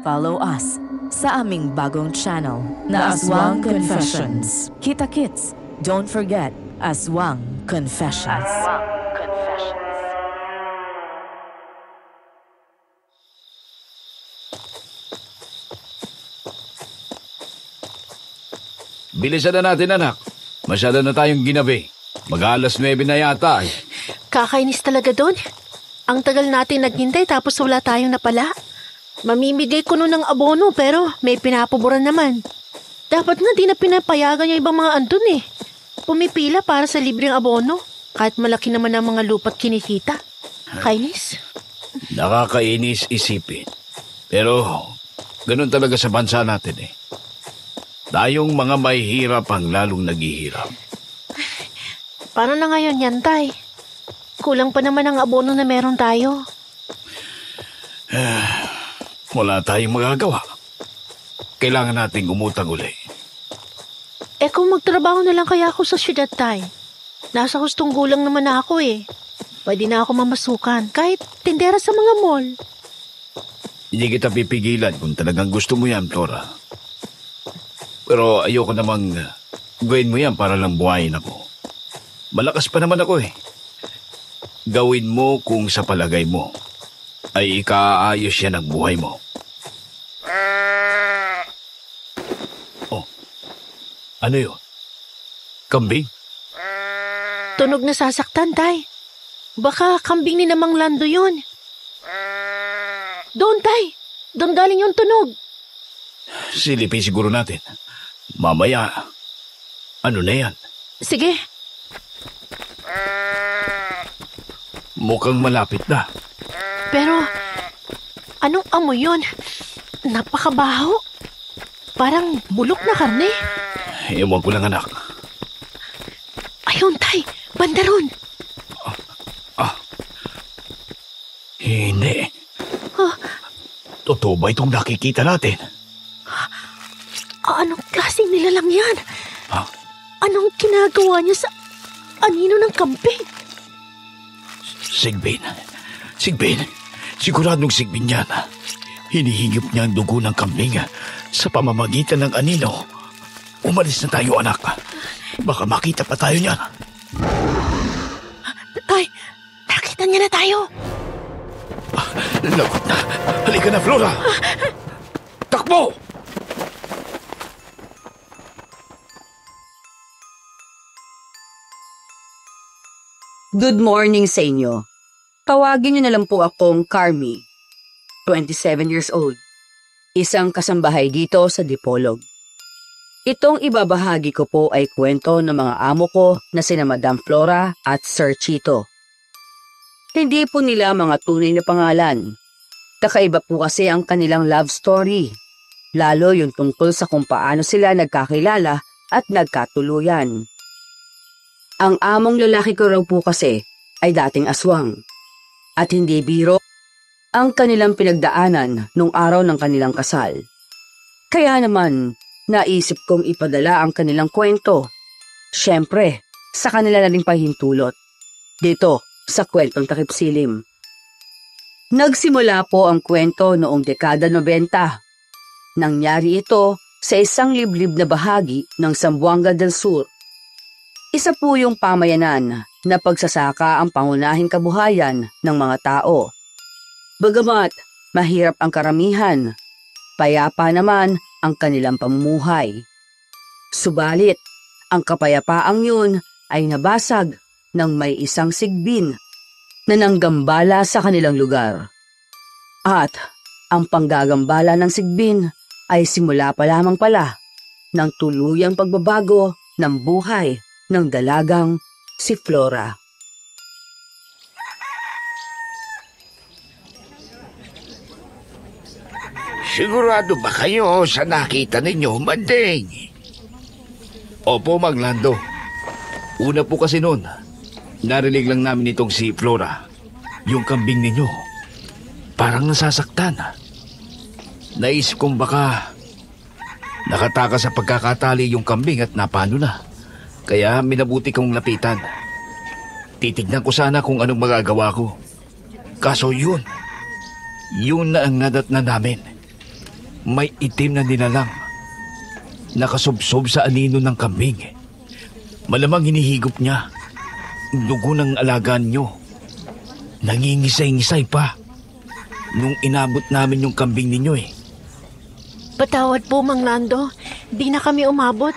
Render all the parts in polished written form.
follow us sa aming bagong channel na Aswang Confessions. Kita-kits, don't forget, Aswang Confessions. Bilisan na natin, anak. Masyado na tayong ginabi. Mag-alas 9 na yata eh. Kakainis talaga doon. Ang tagal natin naghintay tapos wala tayong napala. Mamimigay ko nun ng abono pero may pinapaboran naman. Dapat nga di na pinapayagan yung ibang mga andun eh. Pumipila para sa libreng abono. Kahit malaki naman ang mga lupa't kinikita. Kainis. Nakakainis isipin. Pero ganun talaga sa bansa natin eh. Tayong mga may hirap ang lalong naghihirap. Paano na ngayon yan, Tay? Kulang pa naman ang abono na meron tayo. Wala tayong magagawa. Kailangan nating umutang uli. Eh kung magtrabaho na lang kaya ako sa syudad, Tay. Nasa hustong gulang naman na ako eh. Pwede na ako mamasukan kahit tindera sa mga mall. Hindi kita pipigilan kung talagang gusto mo yan, Flora. Pero ayoko namang gawin mo yan para lang buhayin ako. Malakas pa naman ako eh. Gawin mo kung sa palagay mo ay ikaayos yan ang buhay mo. Oh, ano yun? Kambing? Tunog na sasaktan, Tay. Baka kambing ni Namang Lando yun. Doon, Tay. Doon galing yung tunog. Silipin siguro natin. Mamaya, ano na yan? Sige. Mukhang malapit na. Pero, anong amoy yun? Napakabaho. Parang bulok na karne. Ewan ko lang, anak. Ayun, Tay. Banda ron. Hindi. Totoo ba itong nakikita natin? Anong klaseng nilalang yan? Ha? Anong ginagawa niya sa anino ng kambing? Sigbin. Siguradong sigbin yan. Hinihigip niya ang dugo ng kambing sa pamamagitan ng anino. Umalis na tayo, anak. Baka makita pa tayo niyan. Tay, nakita niya na tayo. Lagot na. Halika na, Flora. Takbo! Good morning sa inyo. Tawagin niyo na lang po akong Carmi, 27 years old. Isang kasambahay dito sa Dipolog. Itong ibabahagi ko po ay kwento ng mga amo ko na sina Madam Flora at Sir Chito. Hindi po nila mga tunay na pangalan. Kakaiba po kasi ang kanilang love story. Lalo yung tungkol sa kung paano sila nagkakilala at nagkatuluyan. Ang among lalaki ko raw po kasi ay dating aswang. At hindi biro ang kanilang pinagdaanan nung araw ng kanilang kasal. Kaya naman, naisip kong ipadala ang kanilang kwento. Siyempre, sa kanila na rin pahintulot. Dito, sa kwentong Takip Silim. Nagsimula po ang kwento noong dekada 90. Nangyari ito sa isang liblib na bahagi ng Zamboanga del Sur. Isa po yung pamayanan na pagsasaka ang pangunahing kabuhayan ng mga tao. Bagamat mahirap ang karamihan, payapa naman ang kanilang pamumuhay. Subalit, ang kapayapaang yun ay nabasag ng may isang sigbin na nanggambala sa kanilang lugar. At ang panggagambala ng sigbin ay simula pa lamang pala ng tuluyang pagbabago ng buhay ng dalagang si Flora. Sigurado ba kayo sa nakita ninyo, Manding? Opo, Maglando. Una po kasi noon, narinig lang namin itong si Flora. Yung kambing ninyo, parang nasasaktan. Naisip kong baka nakatakas sa pagkakatali yung kambing at napano na. Kaya minabuti kong lapitan. Titignan ko sana kung anong magagawa ko. Kaso yun na ang nadatna namin. may itim na nilalang. Nakasubsob sa anino ng kambing. Malamang hinihigop niya. Dugo ng alagaan nyo. Nangingisay-ngisay pa. Nung inabot namin yung kambing ninyo eh. Patawad po, Mang Lando. Di na kami umabot.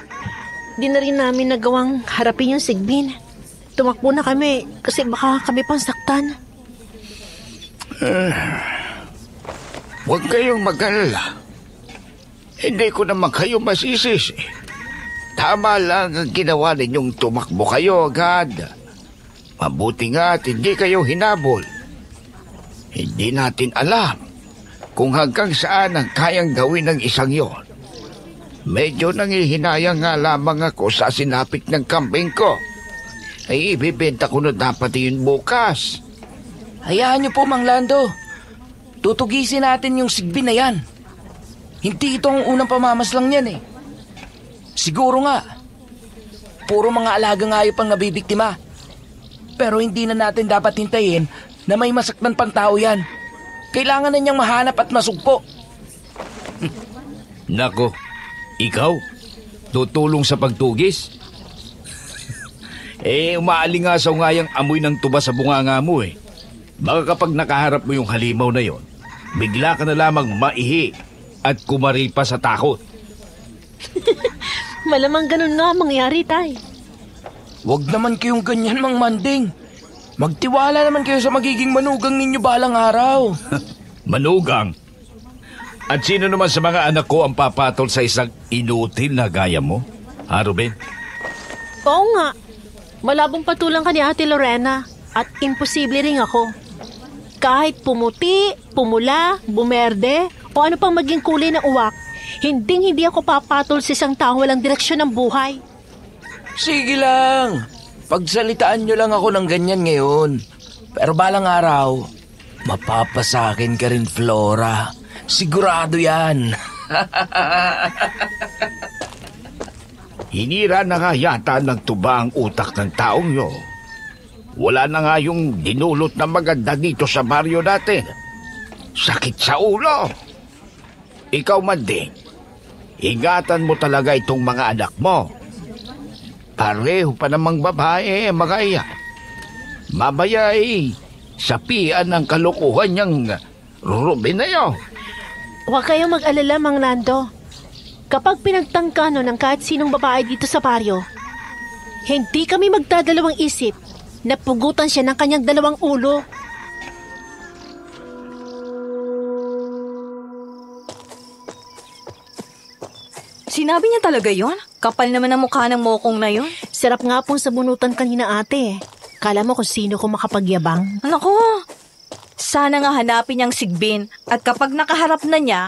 Di na rin namin nagawang harapin yung sigbin. Tumakbo na kami kasi baka kami pang saktan. Huwag kayong mag-alala. Hindi ko naman kayo masisisi. Tama lang ang ginawa ninyong tumakbo kayo agad. Mabuti nga at hindi kayo hinabol. Hindi natin alam kung hanggang saan ang kayang gawin ng isang yon. Medyo nangihinayang nga lamang ako sa sinapit ng kambing ko. Ay ibibenta ko na dapat yun bukas. Hayaan niyo po, Mang Lando. Tutugisin natin yung sigbin na yan. Hindi ito ang unang pamamaslang yan eh. Siguro nga, puro mga alagang hayop ang nabibiktima. Pero hindi na natin dapat hintayin na may masaktan pang tao yan. Kailangan na niyang mahanap at masugpo. Nako, ikaw? Tutulong sa pagtugis? Umaalingasaw nga yung amoy ng tuba sa bunganga mo eh. Baka kapag nakaharap mo yung halimaw na yon, bigla ka na lamang maihi at kumari pa sa takot. Malamang ganun nga mangyari, Tay. Huwag naman kayong ganyan, Mang Manding. Magtiwala naman kayo sa magiging manugang ninyo balang araw. Manugang? At sino naman sa mga anak ko ang papatol sa isang inutil na gaya mo? Ha, Ruben? Oo nga. Malabong patulang ka ni Ate Lorena at imposible rin ako. Kahit pumuti, pumula, bumerde, o ano pang maging kulay ng uwak, hindi ako papatol sa isang taong walang direksyon ng buhay. Sige lang. Pagsalitaan nyo lang ako ng ganyan ngayon. Pero balang araw, mapapasakin ka rin, Flora. Sigurado yan. Hinira na nga yata ng tuba ang utak ng taong yun. Wala na nga yung dinulot na maganda dito sa baryo natin. Sakit sa ulo. Ikaw, Manding, ingatan mo talaga itong mga anak mo. Pareho pa namang babae, mga iyan. Mamaya sapian ng kalukuhan niyang Ruben na yun. Huwag kayong mag-alala, Mang Lando. Kapag pinagtangkano ng kahit sinong babae dito sa baryo, hindi kami magdadalawang isip na pugutan siya ng kanyang dalawang ulo. Sinabi niya talaga yon? Kapal naman ang mukha ng mokong na yon. Sarap nga pong sabunutan kanina, ate. Kala mo kung sino ko makapagyabang. Nako, sana nga hanapin niyang sigbin at kapag nakaharap na niya,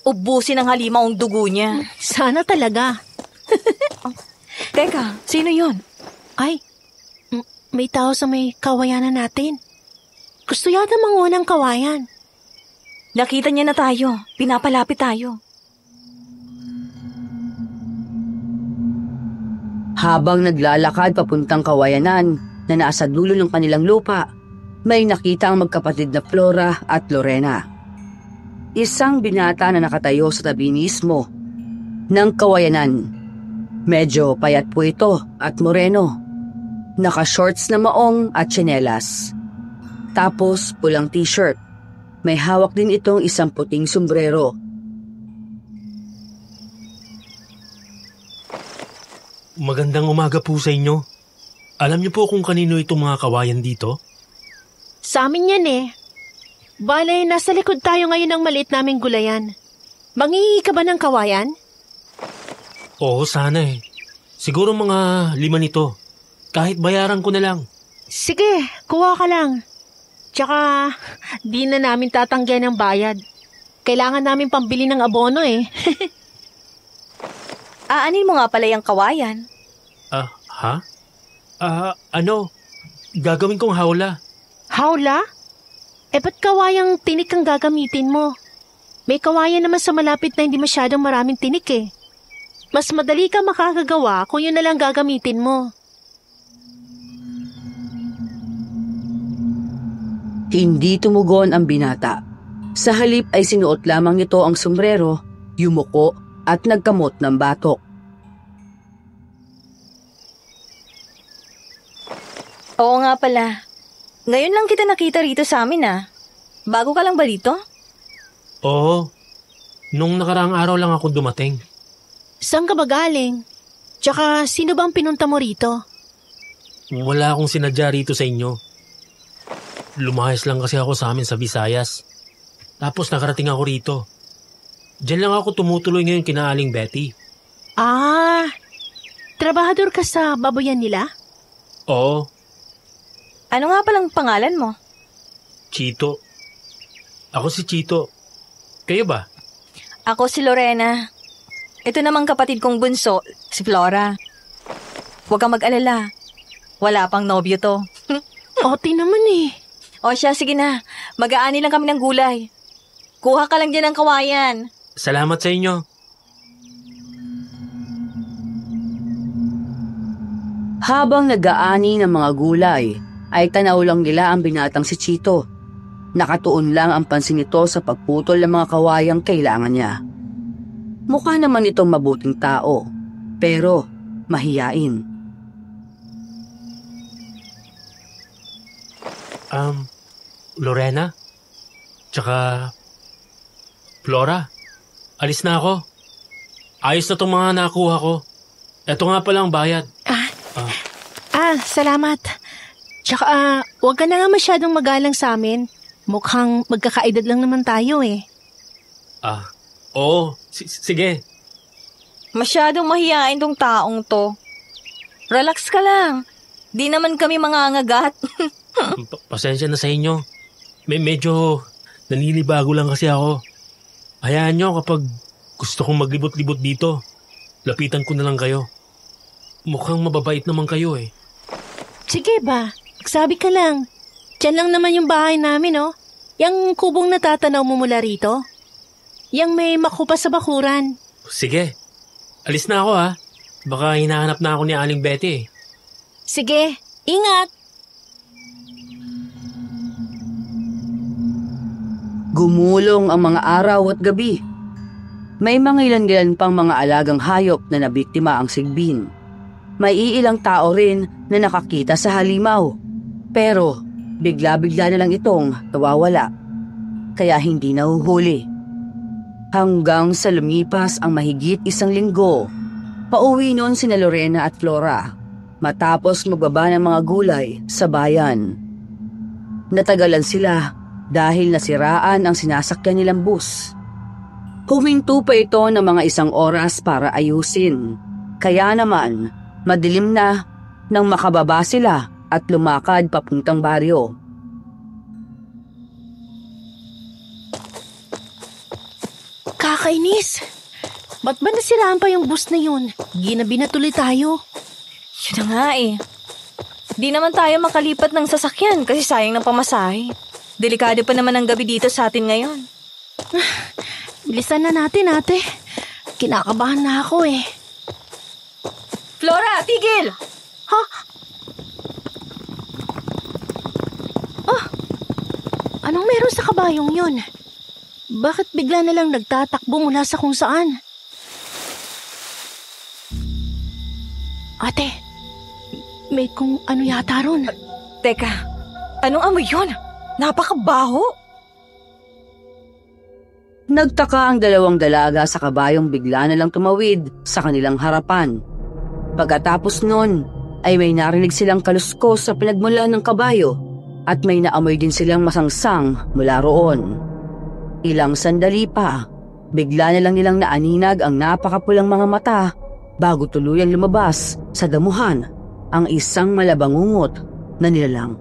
ubusin ang halimaw ang dugo niya. Sana talaga. Teka, sino yon? Ay, may tao sa may kawayanan natin. Gusto yata manguha ng kawayan. Nakita niya na tayo. Pinapalapit tayo. Habang naglalakad papuntang kawayanan na nasa dulo ng kanilang lupa, may nakita ang magkapatid na Flora at Lorena. Isang binata na nakatayo sa tabi mismo ng kawayanan. Medyo payat po ito at moreno. Naka-shorts na maong at tsinelas. Tapos pulang t-shirt. May hawak din itong isang puting sombrero. Magandang umaga po sa inyo. Alam niyo po kung kanino itong mga kawayan dito? Sa amin yan eh. Bale, nasa likod tayo ngayon ng maliit naming gulayan. Manghihi ka ba ng kawayan? Oo, sana eh. Siguro mga 5 nito. Kahit bayaran ko na lang. Sige, kuha ka lang. Tsaka, di na namin tatanggihan ng bayad. Kailangan namin pambili ng abono eh. Aanin mo nga pala yung kawayan. Ha? Gagawin kong hawla. Hawla? Ba't kawayang tinik ang gagamitin mo? May kawayan naman sa malapit na hindi masyadong maraming tinik eh. Mas madali ka makakagawa kung yun na lang gagamitin mo. Hindi tumugon ang binata. Sa halip ay sinuot lamang nito ang sombrero Yumuko at nagkamot ng batok. Oo nga pala. Ngayon lang kita nakita rito sa amin Bago ka lang ba dito? Oo. Nung nakaraang araw lang ako dumating. Saan ka ba galing? Tsaka sino bang pinunta mo rito? Wala akong sinadya rito sa inyo. Lumahas lang kasi ako sa amin sa Visayas. Tapos nakarating ako rito. Diyan lang ako tumutuloy ngayon kina Aling Betty. Trabahador ka sa baboyan nila? Oo, Ano nga palang pangalan mo? Chito. Ako si Chito. Kayo ba? Ako si Lorena. Ito namang kapatid kong bunso, si Flora. Huwag kang mag-alala. Wala pang nobyo to. Oti naman eh. O siya, sige na. Mag-aani lang kami ng gulay. Kuha ka lang dyan ng kawayan. Salamat sa inyo. Habang nag-aani ng mga gulay, ay tanaw lang nila ang binatang si Chito. Nakatuon lang ang pansin nito sa pagputol ng mga kawayang kailangan niya. Mukha naman itong mabuting tao, pero mahiyain. Lorena? Tsaka Flora? Alis na ako. Ayos na itong mga nakuha ko. Ito nga palang bayad. Salamat. Tsaka, huwag ka na nga masyadong magalang sa amin. Mukhang magkakaedad lang naman tayo eh. Oo. Sige. Masyadong mahiyain tong taong to. Relax ka lang. Di naman kami mangangagat. Pasensya na sa inyo. Medyo naninibago lang kasi ako. Hayaan nyo kapag gusto kong maglibot-libot dito. Lapitan ko na lang kayo. Mukhang mababait naman kayo eh. Sige ba, magsabi ka lang. Diyan lang naman yung bahay namin oh. Yang kubong natatanaw mo mula rito. Yang may makupa sa bakuran. Sige. Alis na ako ha. Baka hinahanap na ako ni Aling Betty eh. Sige, ingat. Gumulong ang mga araw at gabi. May mga ilan-ilan pang mga alagang hayop na nabiktima ang sigbin. May iilang tao rin na nakakita sa halimaw. Pero bigla-bigla na lang itong nawawala. Kaya hindi nahuhuli. Hanggang sa lumipas ang mahigit 1 linggo, pauwi noon sina Lorena at Flora matapos magbaba ng mga gulay sa bayan. Natagalan sila dahil nasiraan ang sinasakyan nilang bus. Huminto pa ito ng mga 1 oras para ayusin. Kaya naman, madilim na nang makababa sila at lumakad papuntang baryo. Kakainis. Ba't ba nasiraan pa yung bus na yun? Ginabi na tuloy tayo. Yun na nga eh. Di naman tayo makalipat ng sasakyan kasi sayang ng pamasahe. Delikado pa naman ang gabi dito sa atin ngayon. Bilisan na natin, ate. Kinakabahan na ako eh. Flora, tigil! Ha? Anong meron sa kabayong yun? Bakit bigla na lang nagtatakbo mula sa kung saan? Ate, may kung ano yata ron. Teka, anong amoy yun? Napakabaho! Nagtaka ang 2 dalaga sa kabayong bigla na lang tumawid sa kanilang harapan. Pagkatapos nun, ay may narinig silang kaluskos sa pinagmulan ng kabayo at may naamoy din silang masangsang mula roon. Ilang sandali pa, bigla na lang nilang naaninag ang napakapulang mga mata bago tuluyang lumabas sa damuhan ang isang malabangungot na nilalang.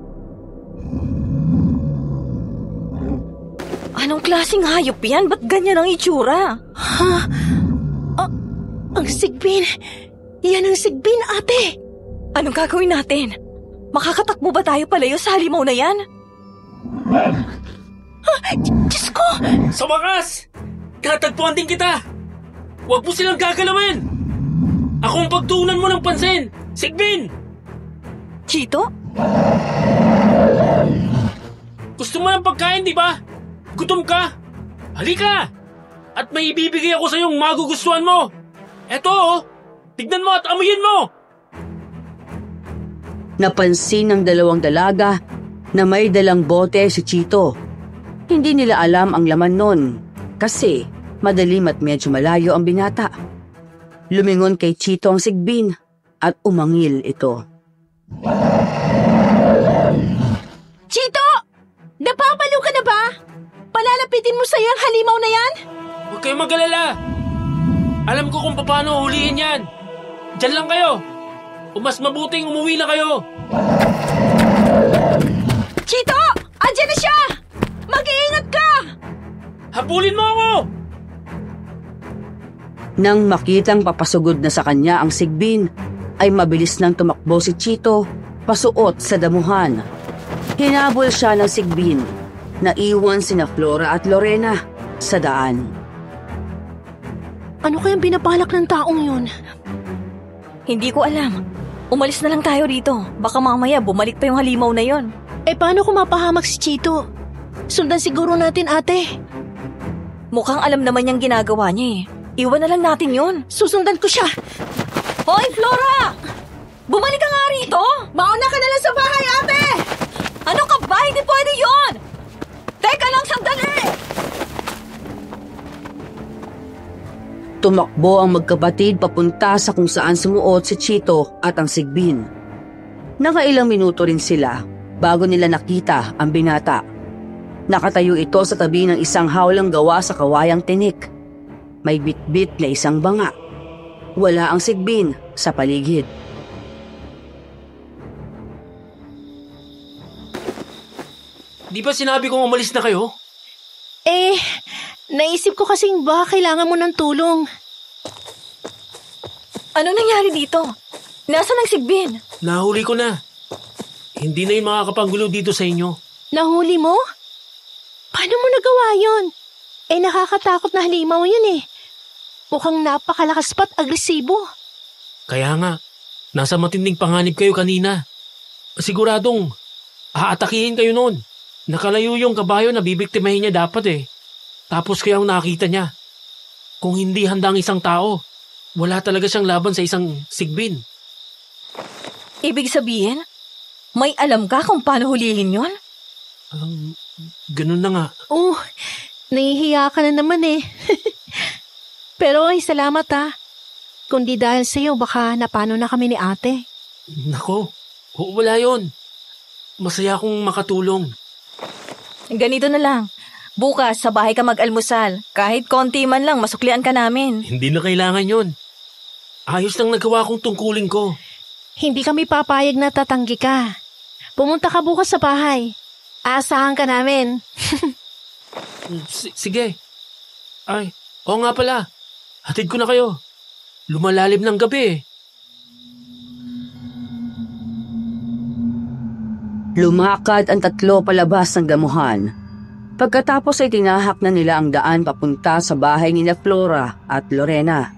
Anong klaseng hayop yan? Ba't ganyan ang itsura? Ha? Ang sigbin! Yan ang sigbin, ate! Anong gagawin natin? Makakatakbo ba tayo palayo sa halimaw na yan? Diyos ko! Sa wakas! Tatagpuan din kita! Huwag mo silang gagalawin! Ako ang pagtuunan mo ng pansin! Sigbin! Chito? Gusto mo ng pagkain, di ba? Gutom ka? Halika! At may ibibigay ako sa iyong magugustuhan mo. Eto oh, tignan mo at amuyin mo. Napansin ng dalawang dalaga na may dalang bote si Chito. Hindi nila alam ang laman nun kasi madilim at medyo malayo ang binata. Lumingon kay Chito ang sigbin at umangil ito. Chito! Napapalo ka na ba? Palalapitin mo sa'yo ang halimaw na yan? Huwag kayong mag-alala. Alam ko kung paano hulihin yan. Diyan lang kayo. O mas mabuting umuwi na kayo. Chito! Andiyan na siya! Mag-iingat ka! Habulin mo ako! Nang makitang papasugod na sa kanya ang sigbin, ay mabilis nang tumakbo si Chito pasuot sa damuhan. Hinabol siya ng sigbin. Naiwan sina Flora at Lorena sa daan. Ano kayang binabalak ng taong yun? Hindi ko alam. Umalis na lang tayo rito. Baka mamaya bumalik pa yung halimaw na yon. Eh paano kung mapahamak si Chito? Sundan siguro natin, ate. Mukhang alam naman niyang ginagawa niya eh. Iwan na lang natin yun. Susundan ko siya. Hoy, Flora! Bumalik ka nga rito! Mauna ka na lang sa bahay, ate! Ano ka ba? Hindi pwede yun! Teka lang, sandali! Tumakbo ang magkapatid papunta sa kung saan sumuot si Chito at ang sigbin. Nakailang minuto rin sila bago nila nakita ang binata. Nakatayo ito sa tabi ng isang hawlang gawa sa kawayang tinik. May bitbit na isang banga. Wala ang sigbin sa paligid. Di ba sinabi kong umalis na kayo? Naisip ko kasing baka kailangan mo ng tulong. Ano nangyari dito? Nasaan ang sigbin? Nahuli ko na. Hindi na yung makakapanggulo dito sa inyo. Nahuli mo? Paano mo nagawa yun? Nakakatakot na halimaw yun eh. Mukhang napakalakas pa't agresibo. Kaya nga, nasa matinding panganib kayo kanina. Siguradong aatakihin kayo noon. Nakalayo yung kabayo na bibiktimahin niya dapat eh. Tapos kaya ang nakita niya. Kung hindi handa ang isang tao, wala talaga siyang laban sa isang sigbin. Ibig sabihin, may alam ka kung paano hulihin yon? Ganun na nga. Oh, nahihiya ka na naman eh. Pero ay salamat ha. Kundi dahil sa'yo baka napano na kami ni ate. Nako, wala yon. Masaya akong makatulong. Ganito na lang. Bukas sa bahay ka mag-almusal. Kahit konti man lang, masuklian ka namin. Hindi na kailangan yon. Ayos lang nagawa kong tungkulin ko. Hindi kami papayag na tatanggi ka. Pumunta ka bukas sa bahay. Aasahan ka namin. Sige. Ay, oo nga pala. Hatid ko na kayo. Lumalalim ng gabi eh. Lumakad ang tatlo palabas ng damuhan. Pagkatapos ay tinahak na nila ang daan papunta sa bahay nina Flora at Lorena.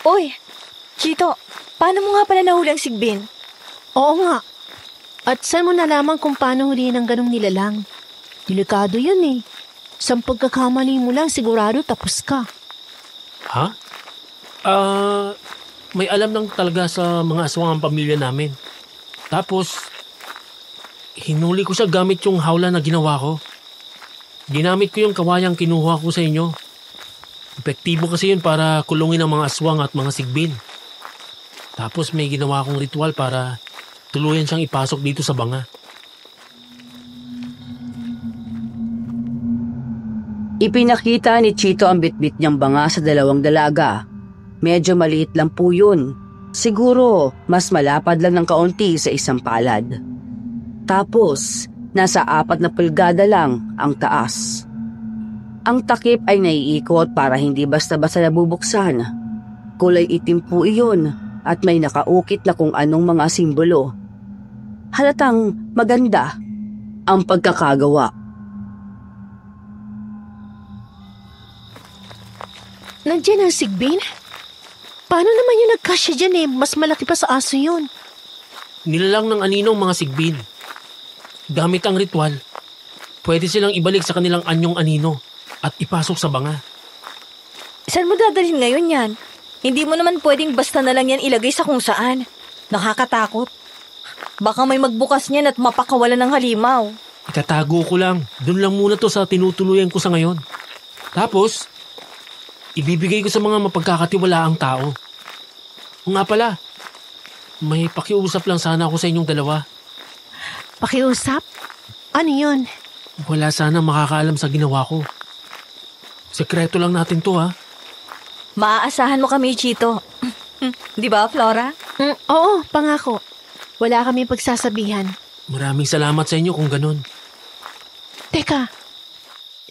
Oy, Chito, paano mo nga pala nahuli ang sigbin? Oo nga. At saan mo nalaman kung paano hulihin ang ganong nilalang? Delikado yun eh. Sa pagkakamali mo lang, sigurado tapos ka. Ha? May alam lang talaga sa mga aswang ang pamilya namin. Tapos, hinuli ko siya gamit yung hawla na ginawa ko. Ginamit ko yung kawayang kinuha ko sa inyo. Epektibo kasi yun para kulungin ang mga aswang at mga sigbin. Tapos may ginawa akong ritual para tuluyan siyang ipasok dito sa banga. Ipinakita ni Chito ang bitbit niyang banga sa dalawang dalaga. Medyo maliit lang po yun. Siguro, mas malapad lang ng kaunti sa isang palad. Tapos, nasa 4 na pulgada lang ang taas. Ang takip ay naiikot para hindi basta-basta nabubuksan. Kulay itim po iyon at may nakaukit na kung anong mga simbolo. Halatang maganda ang pagkakagawa. Nandiyan ang sigbin? Paano naman yung nagkasya dyan eh? Mas malaki pa sa aso yun. Nilalang ng aninong mga sigbin. Gamit ang ritual, pwede silang ibalik sa kanilang anyong anino at ipasok sa banga. Saan mo dadalhin ngayon yan? Hindi mo naman pwedeng basta na lang yan ilagay sa kung saan. Nakakatakot. Baka may magbukas niyan at mapakawalan ng halimaw. Itatago ko lang. Doon lang muna to sa tinutuluyan ko sa ngayon. Tapos, ibibigay ko sa mga mapagkakatiwalaang tao. O nga pala, may pakiusap lang sana ako sa inyong dalawa. Pakiusap? Ano yun? Wala sana makakaalam sa ginawa ko. Sekreto lang natin to, ha? Maaasahan mo kami, Chito. Di ba, Flora? Oo, pangako. Wala kami pagsasabihan. Maraming salamat sa inyo kung ganun. Teka,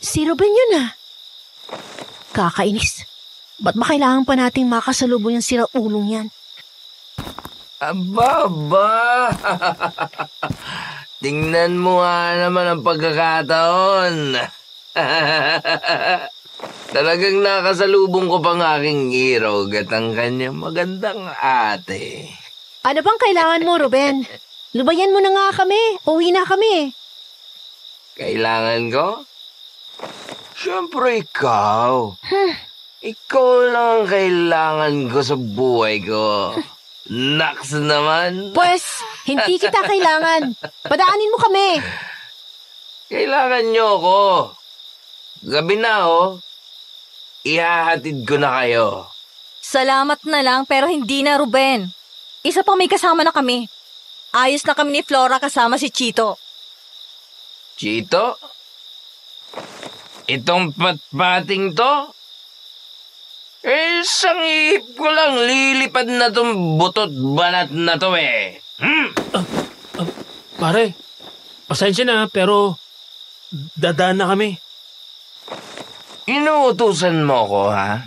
si Ruben yun ah. Kakainis. Ba't ba kailangan pa nating makasalubong yung siraulong yan? Aba! Tingnan mo nga naman ang pagkakataon. Talagang nakasalubong ko pang aking irog at ang kanyang magandang ate. Ano bang kailangan mo, Ruben? Lubayan mo na nga kami. Uwi na kami. Kailangan ko? Siyempre ikaw. Ikaw lang ang kailangan ko sa buhay ko. Naks naman. Pues, hindi kita kailangan. Padaanin mo kami. Kailangan niyo ako. Gabi na ihahatid ko na kayo. Salamat na lang pero hindi na, Ruben. Isa pang may kasama na kami. Ayos na kami ni Flora kasama si Chito. Chito? Itong patpating to? Isang ihip ko lang lilipad na tong butot balat na to Pare, pasensya na pero dadaan na kami. Inuutusan mo ko, ha?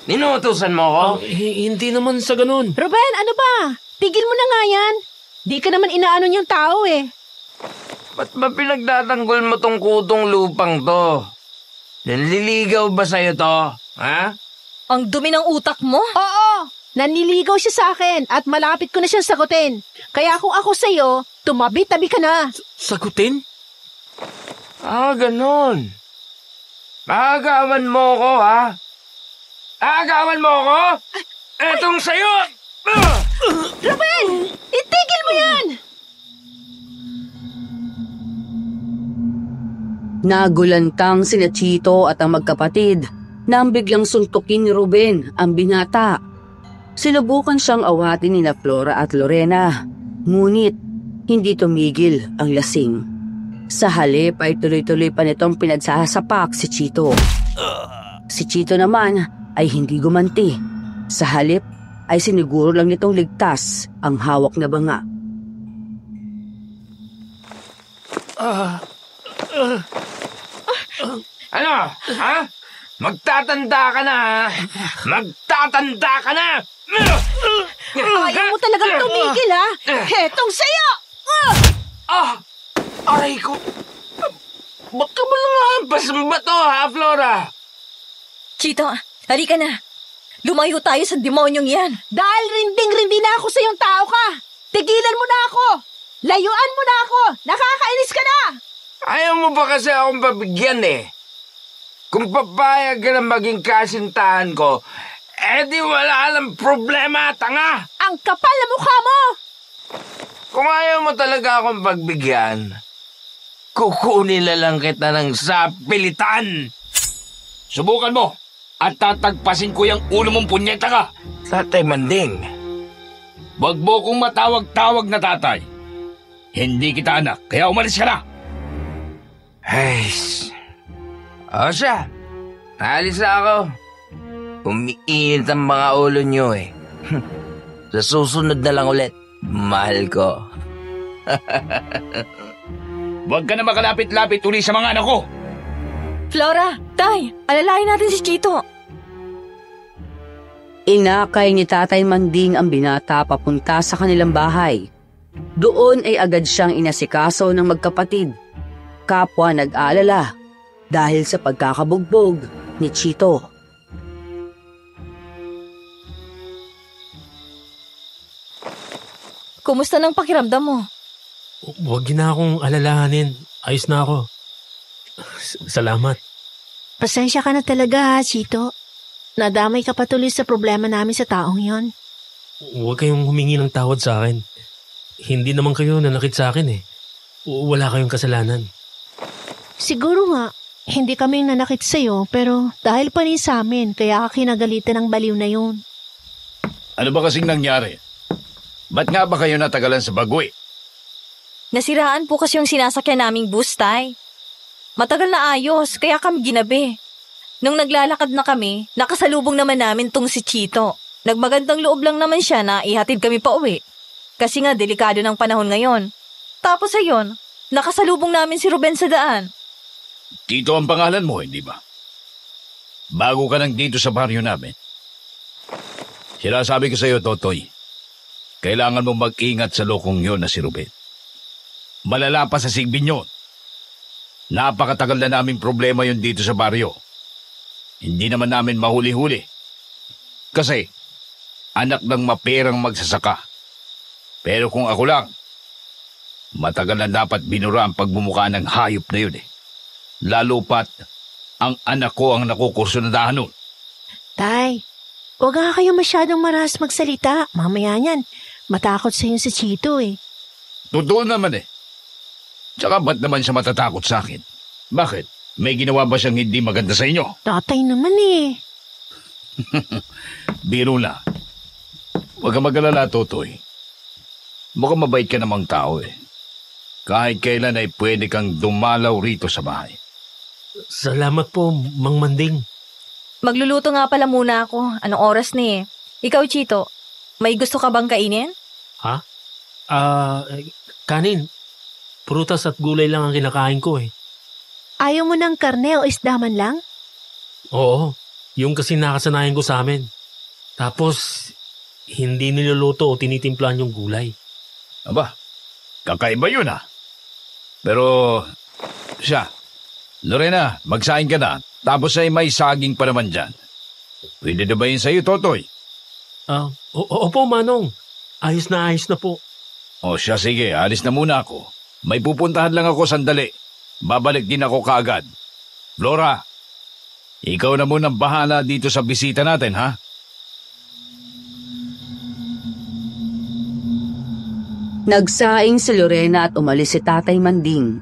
Inuutusan mo ko? Hindi naman sa ganun. Ruben, ano ba? Tigil mo na nga yan. Di ka naman inaano yung tao eh. Ba't ba pinagtatanggol mo tong kutong lupang to? Nanliligaw ba sa'yo to? Ha? Ang dumi ng utak mo? Oo, nanliligaw siya sa akin at malapit ko na siyang sagutin. Kaya kung ako sa'yo, tumabi-tabi ka na. Sagutin? Ganon. Aagawan mo ko, ha? Aagawan mo ko? Etong sa'yo! Ruben, itigil mo yan! Nagulantang sina Chito at ang magkapatid nang biglang suntukin ni Ruben ang binata. Sinubukan siyang awatin ni Flora at Lorena, ngunit hindi tumigil ang lasing. Sa halip ay tuloy-tuloy pa nitong pinagsasapak si Chito. Si Chito naman ay hindi gumanti. Sa halip ay siniguro lang nitong ligtas ang hawak na banga. Ano? Ha? Magtatanda ka na, ha? Magtatanda ka na! Ayaw mo talagang tumigil ha? Hetong sa'yo! Aray ko! Ba't ka ba nangahampas ng bato, ha, Flora? Chito, halika na. Lumayo tayo sa demonyong yan. Dahil rinding-rindi na ako sa iyong tao ka. Tigilan mo na ako. Layuan mo na ako. Nakakainis ka na. Ayaw mo ba kasi akong pabigyan Kung papayag ka na maging kasintahan ko, di wala lang problema, tanga! Ang kapal na mukha mo. Kung ayaw mo talaga akong pagbigyan, kukunin na lang kita ng sapilitan! Subukan mo at tatagpasin ko yung ulo mong punyeta ka. Tatay Manding. Wag mo kong matawag-tawag na tatay. Hindi kita anak, kaya umalis ka na. Ay, o siya, alis na ako. Umiinit ang mga ulo nyo Sa susunod na lang ulit, mahal ko. Huwag ka na makalapit-lapit uli sa mga anak ko. Flora, Tay, alalahin natin si Chito. Inakay ni Tatay Manding ang binata papunta sa kanilang bahay. Doon ay agad siyang inasikaso ng magkapatid. Kapwa nag-aalala dahil sa pagkakabugbog ni Chito. Kumusta ng pakiramdam mo? Huwag na akong alalahanin. Ayos na ako. Salamat. Pasensya ka na talaga, ha, Chito. Nadamay ka patuloy sa problema namin sa taong yon. Huwag kayong humingi ng tawad sa akin. Hindi naman kayo nanakit sa akin eh. Wala kayong kasalanan. Siguro nga, hindi kami nanakit sa'yo, pero dahil pa rin sa amin, kaya ka kinagalitan ng baliw na yun. Ano ba kasing nangyari? Ba't nga ba kayo natagalan sa Baguy? Nasiraan po kasi yung sinasakyan naming bus, Tay. Matagal na ayos, kaya kami ginabi. Nung naglalakad na kami, nakasalubong naman namin tong si Chito. Nagmagandang loob lang naman siya na ihatid kami pa uwi. Kasi nga delikado ng panahon ngayon. Tapos ayun, nakasalubong namin si Ruben sa daan. Tito ang pangalan mo, hindi ba? Bago ka nang dito sa baryo namin. Sinasabi ko sa iyo, Totoy, kailangan mo mag-ingat sa lokong yon na si Ruben. Malala pa sa sigbin yun. Napakatagal na naming problema yun dito sa baryo. Hindi naman namin mahuli-huli. Kasi, anak ng maperang magsasaka. Pero kung ako lang, matagal na dapat binura ang pagbumuka ng hayop na yun eh. Lalo pat, ang anak ko ang nakukursunadahan nun. Tay, huwag nga kayo masyadong maras magsalita. Mamaya niyan, matakot sa si Chito eh. Totoo naman eh. Tsaka ba't naman siya matatakot sa akin? Bakit? May ginawa ba siyang hindi maganda sa inyo? Tatay naman eh. Biro na. Huwag ka mag-alala, Totoy. Mukhang mabait ka namang tao eh. Kahit kailan ay pwede kang dumalaw rito sa bahay. Salamat po, Mang Manding. Magluluto nga pala muna ako. Anong oras na eh? Ikaw, Chito, may gusto ka bang kainin? Ha? Kanin. Prutas at gulay lang ang kinakain ko eh. Ayaw mo ng karne o isda man lang? Oo, yung kasi nakasanayan ko sa amin. Tapos, hindi niluluto o tinitimplahan yung gulay. Aba, kakaiba yun ah. Pero, siya, Lorena, magsaing ka na. Tapos ay may saging pa naman dyan. Pwede na ba yun sa'yo, Totoy? Opo, Manong. Ayos na po. O siya, sige, alis na muna ako. May pupuntahan lang ako sandali. Babalik din ako kaagad. Flora, ikaw na munang bahala dito sa bisita natin, ha? Nagsaing si Lorena at umalis si Tatay Manding.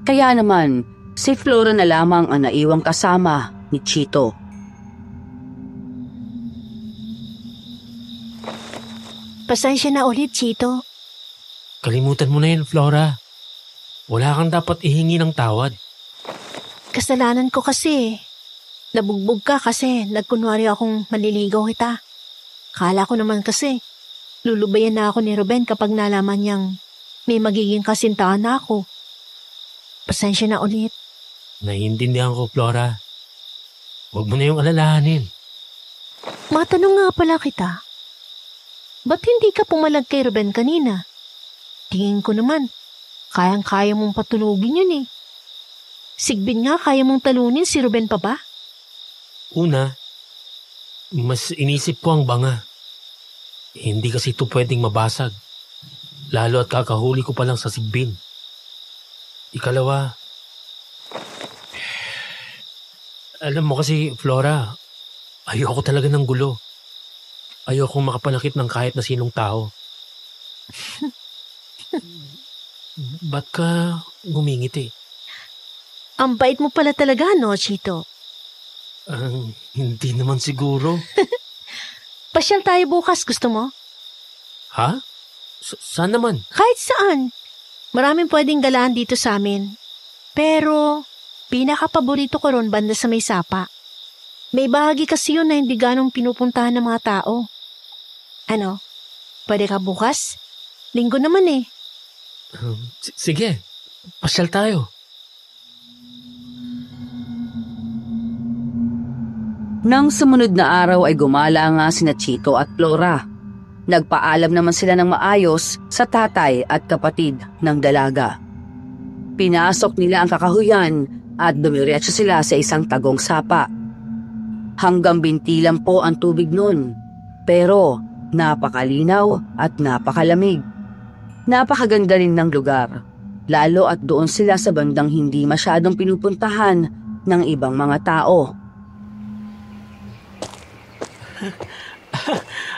Kaya naman, si Flora na lamang ang naiwang kasama ni Chito. Pasensya na ulit, Chito. Kalimutan mo na yun, Flora. Wala kang dapat ihingi ng tawad. Kasalanan ko kasi. Nabugbog ka kasi nagkunwari akong maliligaw kita. Kala ko naman kasi, lulubayan na ako ni Ruben kapag nalaman niyang may magiging kasintahan na ako. Pasensya na ulit. Naiintindihan ko, Flora. Huwag mo na yung alalahanin. Matanong nga pala kita. Ba't hindi ka pumalag kay Ruben kanina? Tingin ko naman, kayang-kaya mong patulugin yun eh. Sigbin nga, kaya mong talunin si Ruben pa ba? Una, mas inisip ko ang banga. Hindi kasi ito pwedeng mabasag. Lalo at kakahuli ko pa lang sa sigbin. Ikalawa, alam mo kasi, Flora, ayoko talaga ng gulo. Ayoko makapanakit ng kahit na sinong tao. Ba't ka ngumingiti? Ang bait mo pala talaga, no, Chito? Hindi naman siguro. Pasyal tayo bukas, gusto mo? Ha? Saan naman? Kahit saan. Maraming pwedeng galaan dito sa amin. Pero, pinaka-paborito ko ron banda sa may sapa. May bahagi kasi yun na hindi ganong pinupuntahan ng mga tao. Ano? Pwede ka bukas? Linggo naman eh. Sige, pasyal tayo. Nang sumunod na araw ay gumala nga sina Chito at Flora. Nagpaalam naman sila ng maayos sa tatay at kapatid ng dalaga. Pinasok nila ang kakahuyan at dumiretso sila sa isang tagong sapa. Hanggang binti lang po ang tubig nun, pero napakalinaw at napakalamig. Napakaganda rin ng lugar. lalo at doon sila sa bandang hindi masyadong pinupuntahan ng ibang mga tao.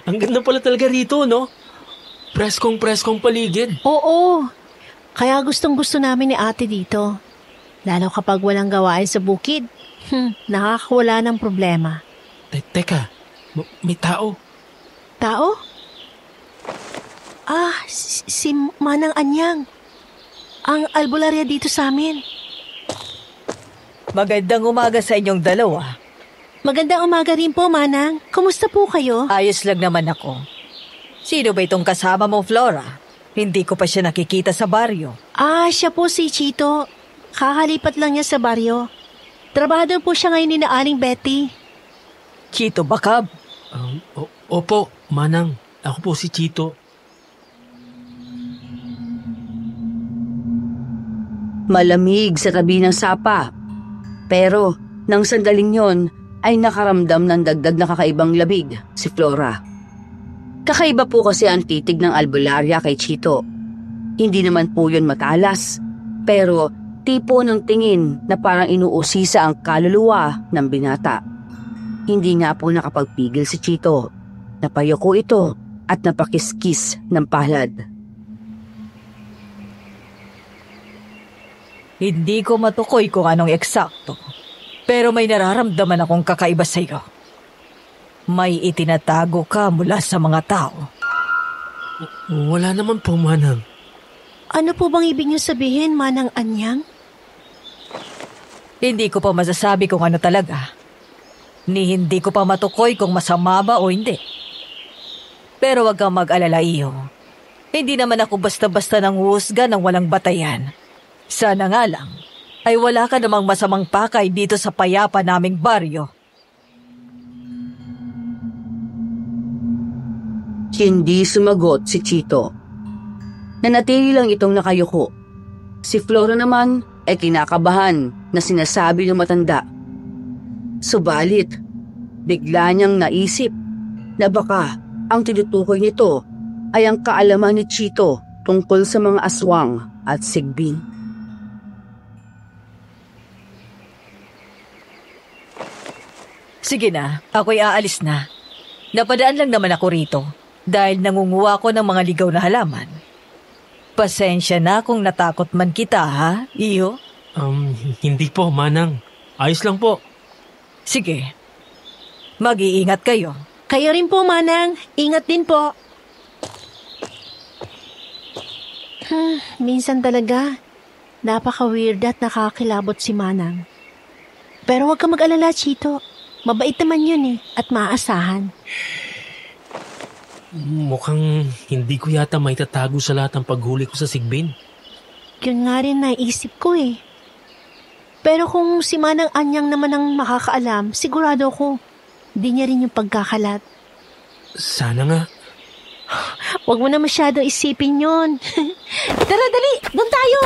Ang ganda pala talaga rito, no? Preskong paligid. Oo. Kaya gustong-gusto namin ni ate dito. Lalo kapag walang gawain sa bukid. Nakakawala ng problema. Teka, may tao. Tao? Si Manang Anyang. Ang albularya dito sa amin. Magandang umaga sa inyong dalawa. Magandang umaga rin po, Manang. Kumusta po kayo? Ayos lang naman ako. Sino ba itong kasama mo, Flora? Hindi ko pa siya nakikita sa baryo. Siya po si Chito. Kakalipat lang niya sa baryo. Trabaho po siya ngayon ni Aling Betty. Chito Bakab? Opo, Manang. Ako po si Chito. Malamig sa tabi ng sapa. Pero nang sandaling yon ay nakaramdam ng dagdag na kakaibang labig si Flora. Kakaiba po kasi ang titig ng albularya kay Chito. Hindi naman po yun matalas, pero tipo ng tingin na parang inuusisa ang kaluluwa ng binata. Hindi nga po nakapagpigil si Chito. Napayoko ito at napakiskis ng palad. Hindi ko matukoy kung anong eksakto. Pero may nararamdaman akong kakaiba sa iyo. May itinatago ka mula sa mga tao. Wala naman po, Manang. Ano po bang ibig niyo sabihin, Manang Anyang? Hindi ko pa masasabi kung ano talaga. Hindi ko pa matukoy kung masama ba o hindi. Pero wag kang mag-alala, iyo. Hindi naman ako basta-basta nang husga ng walang batayan. Sana nga lang, ay wala ka namang masamang pakay dito sa payapa naming baryo. Hindi sumagot si Chito. Nanatili lang itong nakayuko. Si Flora naman ay kinakabahan na sinasabi ng matanda. Subalit, bigla niyang naisip na baka ang tinutukoy nito ay ang kaalaman ni Chito tungkol sa mga aswang at sigbin. Sige na, ako'y aalis na. Napadaan lang naman ako rito dahil nangunguha ko ng mga ligaw na halaman. Pasensya na kung natakot man kita, ha, iyo? Hindi po, Manang. Ayos lang po. Sige. Mag-iingat kayo. Kayo rin po, Manang. Ingat din po. Minsan talaga, napaka-weird at nakakilabot si Manang. Pero huwag ka mag-alala, Chito. Mabait naman yun at maaasahan. Mukhang hindi ko yata may tatago sa lahat ng paghuli ko sa sigbin. Yun nga rin naisip ko Pero kung si Manang Anyang naman ang makakaalam, sigurado ko, di niya rin yung pagkakalat. Sana nga. Huwag mo na masyado isipin yun. Tara, dali! Doon tayo!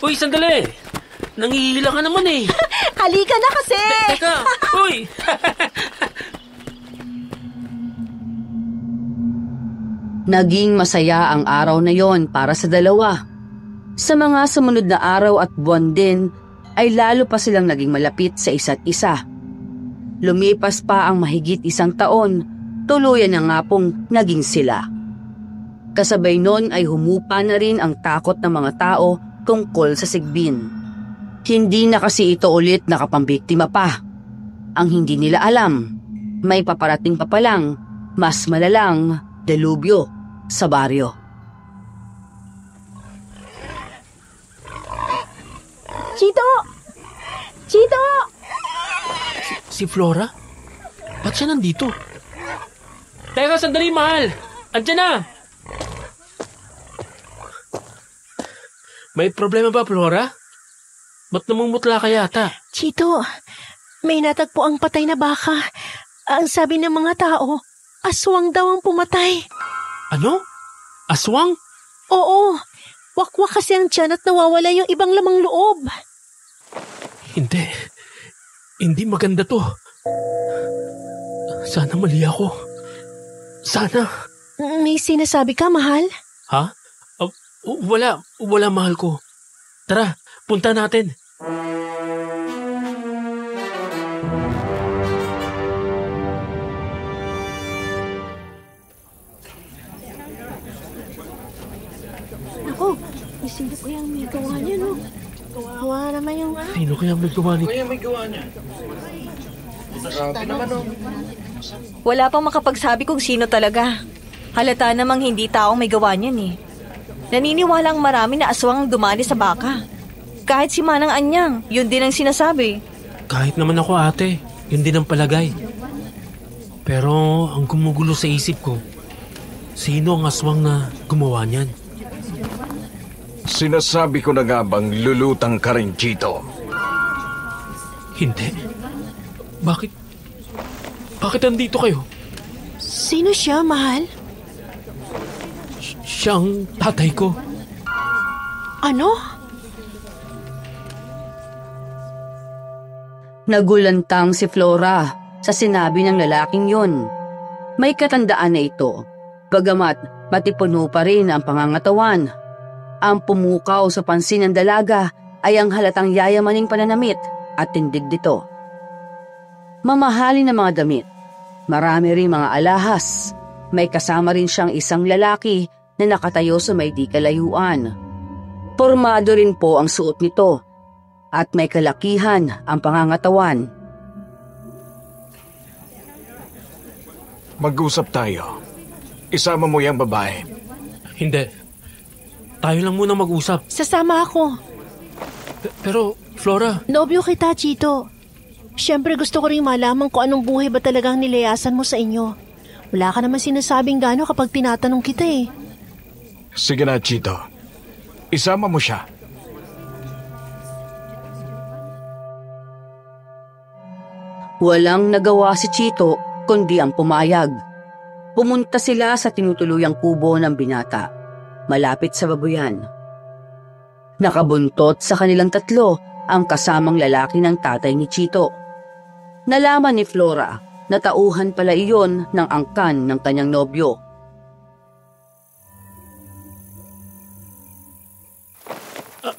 Uy, sandali! Nangihila ka naman Halika na kasi! Teka! Uy! Naging masaya ang araw na yon para sa dalawa. Sa mga sumunod na araw at buwan din, ay lalo pa silang naging malapit sa isa't isa. Lumipas pa ang mahigit 1 taon, tuluyan na nga pong naging sila. Kasabay nun ay humupa na rin ang takot ng mga tao tungkol sa sigbin. Hindi na kasi ito ulit nakapambiktima pa. Ang hindi nila alam, may paparating pa palang mas malalang delubyo sa baryo. Chito! Chito! Si Flora? Ba't siya nandito? Teka, sandali, mahal! Andiyan na! May problema ba, Flora? Ba't namumutla ka yata? Chito, may natagpo ang patay na baka. Ang sabi ng mga tao, aswang daw ang pumatay. Ano? Aswang? Oo, wakwak kasi ang tiyan at nawawala yung ibang lamang loob. Hindi. Hindi maganda to. Sana mali ako. Sana. May sinasabi ka, mahal? Ha? Wala, mahal ko. Tara, punta natin. Ako, sino kayang may gawa niya, no? Kawawa naman yung Sino kaya may gawa nito? Wala pang makapagsabi kung sino talaga. Halata namang hindi taong may gawa niyan eh. Naniniwala ang marami na aswang ang dumali sa baka. Kahit si Manang Anyang, yun din ang sinasabi. Kahit naman ako ate, yun din ang palagay. Pero ang gumugulo sa isip ko, sino ang aswang na gumawa niyan? Sinasabi ko na nga bang lulutang ka rin, Chito? Hindi. Bakit andito kayo? Sino siya, mahal? Siyang tatay ko. Ano? Nagulantang si Flora sa sinabi ng lalaking yun. May katandaan na ito, bagamat matipuno pa rin ang pangangatawan. Ang pumukaw sa pansin ng dalaga ay ang halatang yayamaning pananamit at tindig dito. Mamahalin na mga damit, marami rin mga alahas. May kasama rin siyang isang lalaki na nakatayo sa may di kalayuan. Pormado rin po ang suot nito at may kalakihan ang pangangatawan. Mag-usap tayo. Isama mo yung babae. Hindi. Tayo lang muna mag-usap. Sasama ako. Pero, Flora, Nobyo kita, Chito. Siyempre gusto ko rin malaman kung anong buhay ba talagang nilayasan mo sa inyo. Wala ka naman sinasabing gano kapag tinatanong kita eh. Sige na, Chito. Isama mo siya. Walang nagawa si Chito kundi ang pumayag. Pumunta sila sa tinutuluyang kubo ng binata, malapit sa babuyan. Nakabuntot sa kanilang tatlo ang kasamang lalaki ng tatay ni Chito. Nalaman ni Flora na tauhan pala iyon ng angkan ng kanyang nobyo.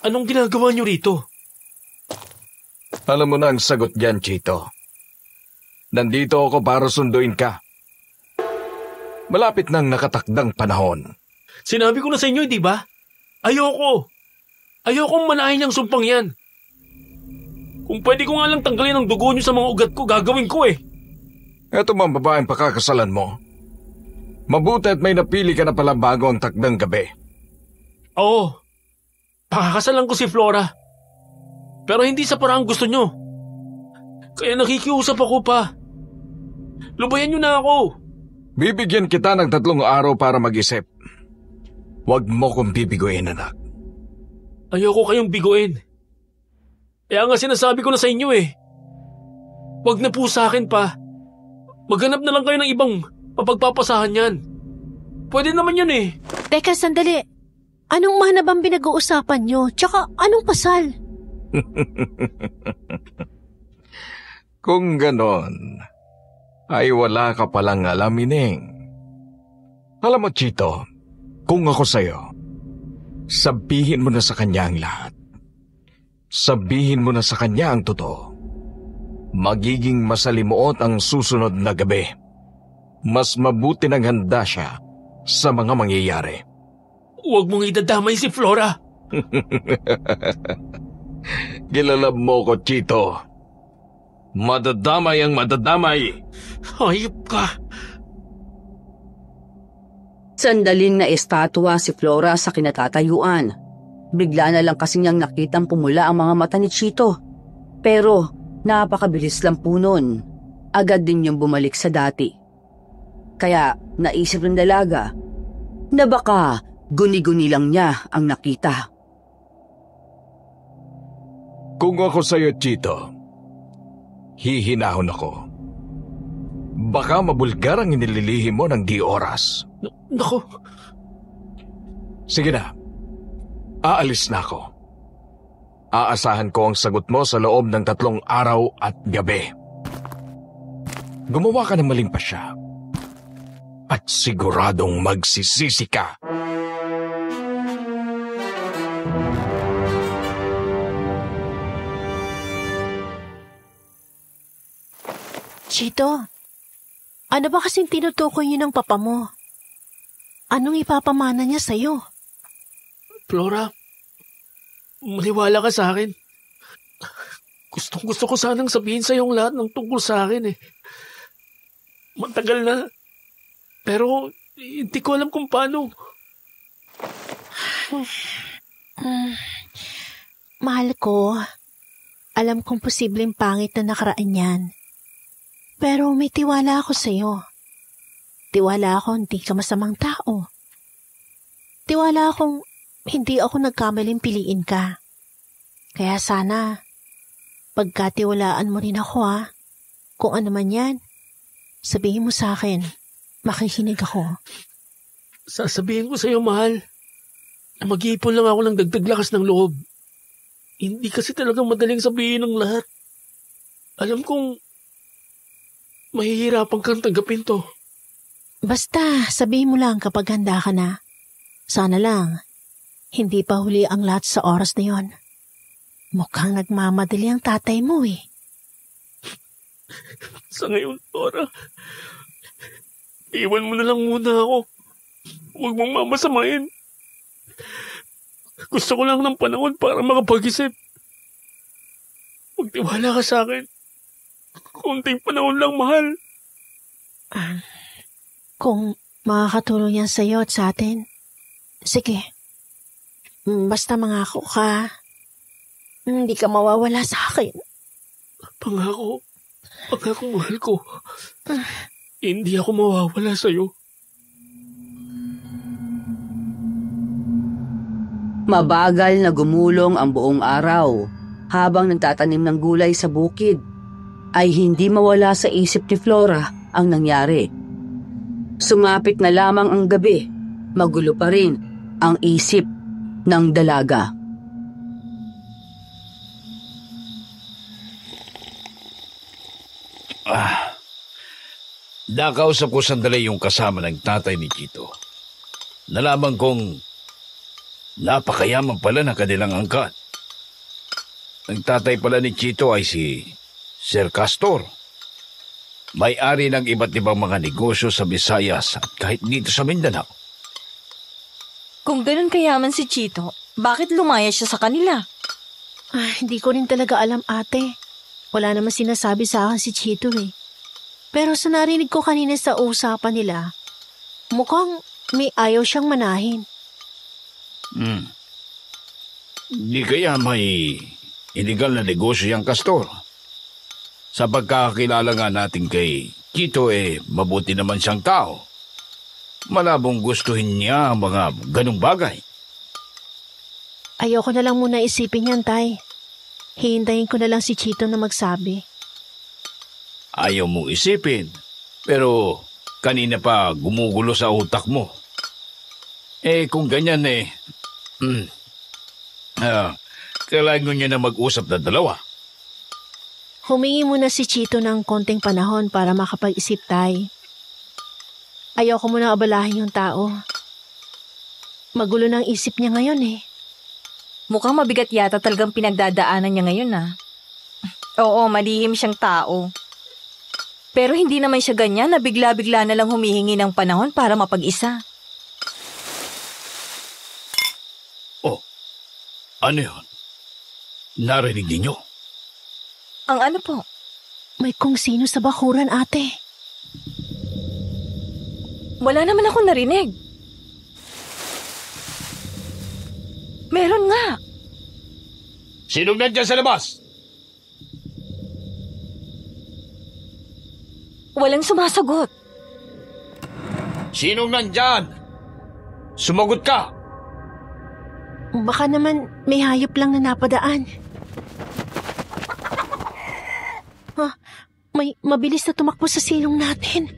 Anong ginagawa niyo rito? Alam mo na ang sagot diyan, Chito. Nandito ako para sunduin ka. Malapit nang nakatakdang panahon. Sinabi ko na sa inyo, di ba? Ayokong manahin ang sumpang yan. Kung pwede ko nga lang tanggalin ang dugo niyo sa mga ugat ko, gagawin ko eh. Eto bang babaeng pakakasalan mo? Mabuti at may napili ka na pala bago ang takdang gabi. Oo. Pakakasalan ko si Flora. Pero hindi sa parang gusto nyo. Kaya nakikiusap ako pa. Lubayan nyo na ako. Bibigyan kita ng 3 araw para mag-isip. Huwag mo kong bibiguin, anak. Ayoko kayong biguin. Kaya nga sinasabi ko na sa inyo eh. Huwag na po sa akin pa. Maghanap na lang kayo ng ibang mapagpapasahan yan. Pwede naman yun eh. Teka, sandali. Anong mahanabang pinag-uusapan nyo? Tsaka anong pasal? Kung ganon, ay wala ka palang alam, Ining. Alam mo, Chito, kung ako sa'yo, sabihin mo na sa kanya ang lahat. Sabihin mo na sa kanya ang totoo. Magiging masalimuot ang susunod na gabi. Mas mabuti nang handa siya sa mga mangyayari. Huwag mong idadamay si Flora. Gilalab mo ko, Chito. Madadamay ang madadamay. Hayop ka. Sandaling na estatwa si Flora sa kinatatayuan. Bigla na lang kasi niyang nakitang pumula ang mga mata ni Chito. Pero napakabilis lang po nun. Agad din niyang bumalik sa dati. Kaya naisip ng dalaga na baka guni-guni lang niya ang nakita. Kung ako sa'yo, Chito, hihinahon ako. Baka mabulgar ang inililihim mo ng di oras. Nako. Sige na. Aalis na ako. Aasahan ko ang sagot mo sa loob ng 3 araw at gabi. Gumawa ka ng maling pasya. At siguradong magsisisi ka. Chito, ano ba kasing tinutukoy niyo ng papa mo? Anong ipapamana niya sa'yo? Flora, maniwala ka sa akin. Gusto ko sanang sabihin sa yung lahat ng tungkol sa akin eh. Matagal na. Pero hindi ko alam kung paano. Mahal ko, alam kong posibleng pangit na nakaraan yan. Pero may tiwala ako sa'yo. Tiwala ako hindi ka masamang tao. Tiwala akong hindi ako nagkamaling piliin ka. Kaya sana, pagkatiwalaan mo rin ako Kung ano man yan, sabihin mo sa akin. Makikinig ako. Sasabihin ko sa'yo, mahal, na mag-iipon lang ako ng dagdag lakas ng loob. Hindi kasi talagang madaling sabihin ng lahat. Alam kong mahihirapan kang tanggapin to. Basta, sabihin mo lang kapag handa ka na. Sana lang, hindi pa huli ang lahat sa oras na yon. Mukhang nagmamadali ang tatay mo eh. Sa ngayon, Flora, iwan mo na lang muna ako. Huwag mong mamasamain. Gusto ko lang ng panahon para makapag-isip. Magtiwala ka sa akin. Kunting panahon lang, mahal. Kung makakatulong yan sa'yo at sa atin, sige. Basta mangako ka. Hindi ka mawawala sa akin. Pangako, mahal ko. Hindi ako mawawala sa'yo. Mabagal na gumulong ang buong araw habang nagtatanim ng gulay sa bukid ay hindi mawala sa isip ni Flora ang nangyari. Sumapit na lamang ang gabi, magulo pa rin ang isip ng dalaga. Nakausap ko sandali yung kasama ng tatay ni Chito. Nalaman kong napakayaman pala ng kanilang angkan. Ang tatay pala ni Chito ay si Sir Castor. May-ari ng iba't ibang mga negosyo sa Visayas at kahit dito sa Mindanao. Kung ganun kayaman si Chito, bakit lumaya siya sa kanila? Hindi ko rin talaga alam, ate. Wala naman sinasabi sa akin si Chito eh. Pero sa narinig ko kanina sa usapan nila, mukhang may ayaw siyang manahin. Di kaya may illegal na negosyo yung Castor? Sa pagkakakilala nga natin kay Chito mabuti naman siyang tao. Malabong gustuhin niya ang mga ganong bagay. Ayoko na lang muna isipin yan, tay. Hihintayin ko na lang si Chito na magsabi. Ayaw mong isipin, pero kanina pa gumugulo sa utak mo. Kung ganyan kailangan niya na mag-usap na dalawa. Humingi muna si Chito ng konting panahon para makapag-isip, tay. Ayoko muna abalahin yung tao. Magulo ng isip niya ngayon eh. Mukhang mabigat yata talagang pinagdadaanan niya ngayon Oo, malihim siyang tao. Pero hindi naman siya ganyan na bigla-bigla na lang humihingi ng panahon para mapag-isa. Oh, ano yun? Narinig ninyo? Ang ano po? May kung sino sa bakuran, ate. Wala naman akong narinig. Meron nga. Sinong nandyan sa labas? Walang sumasagot. Sinong nandyan? Sumagot ka! Baka naman may hayop lang na napadaan. May mabilis na tumakbo sa silong natin.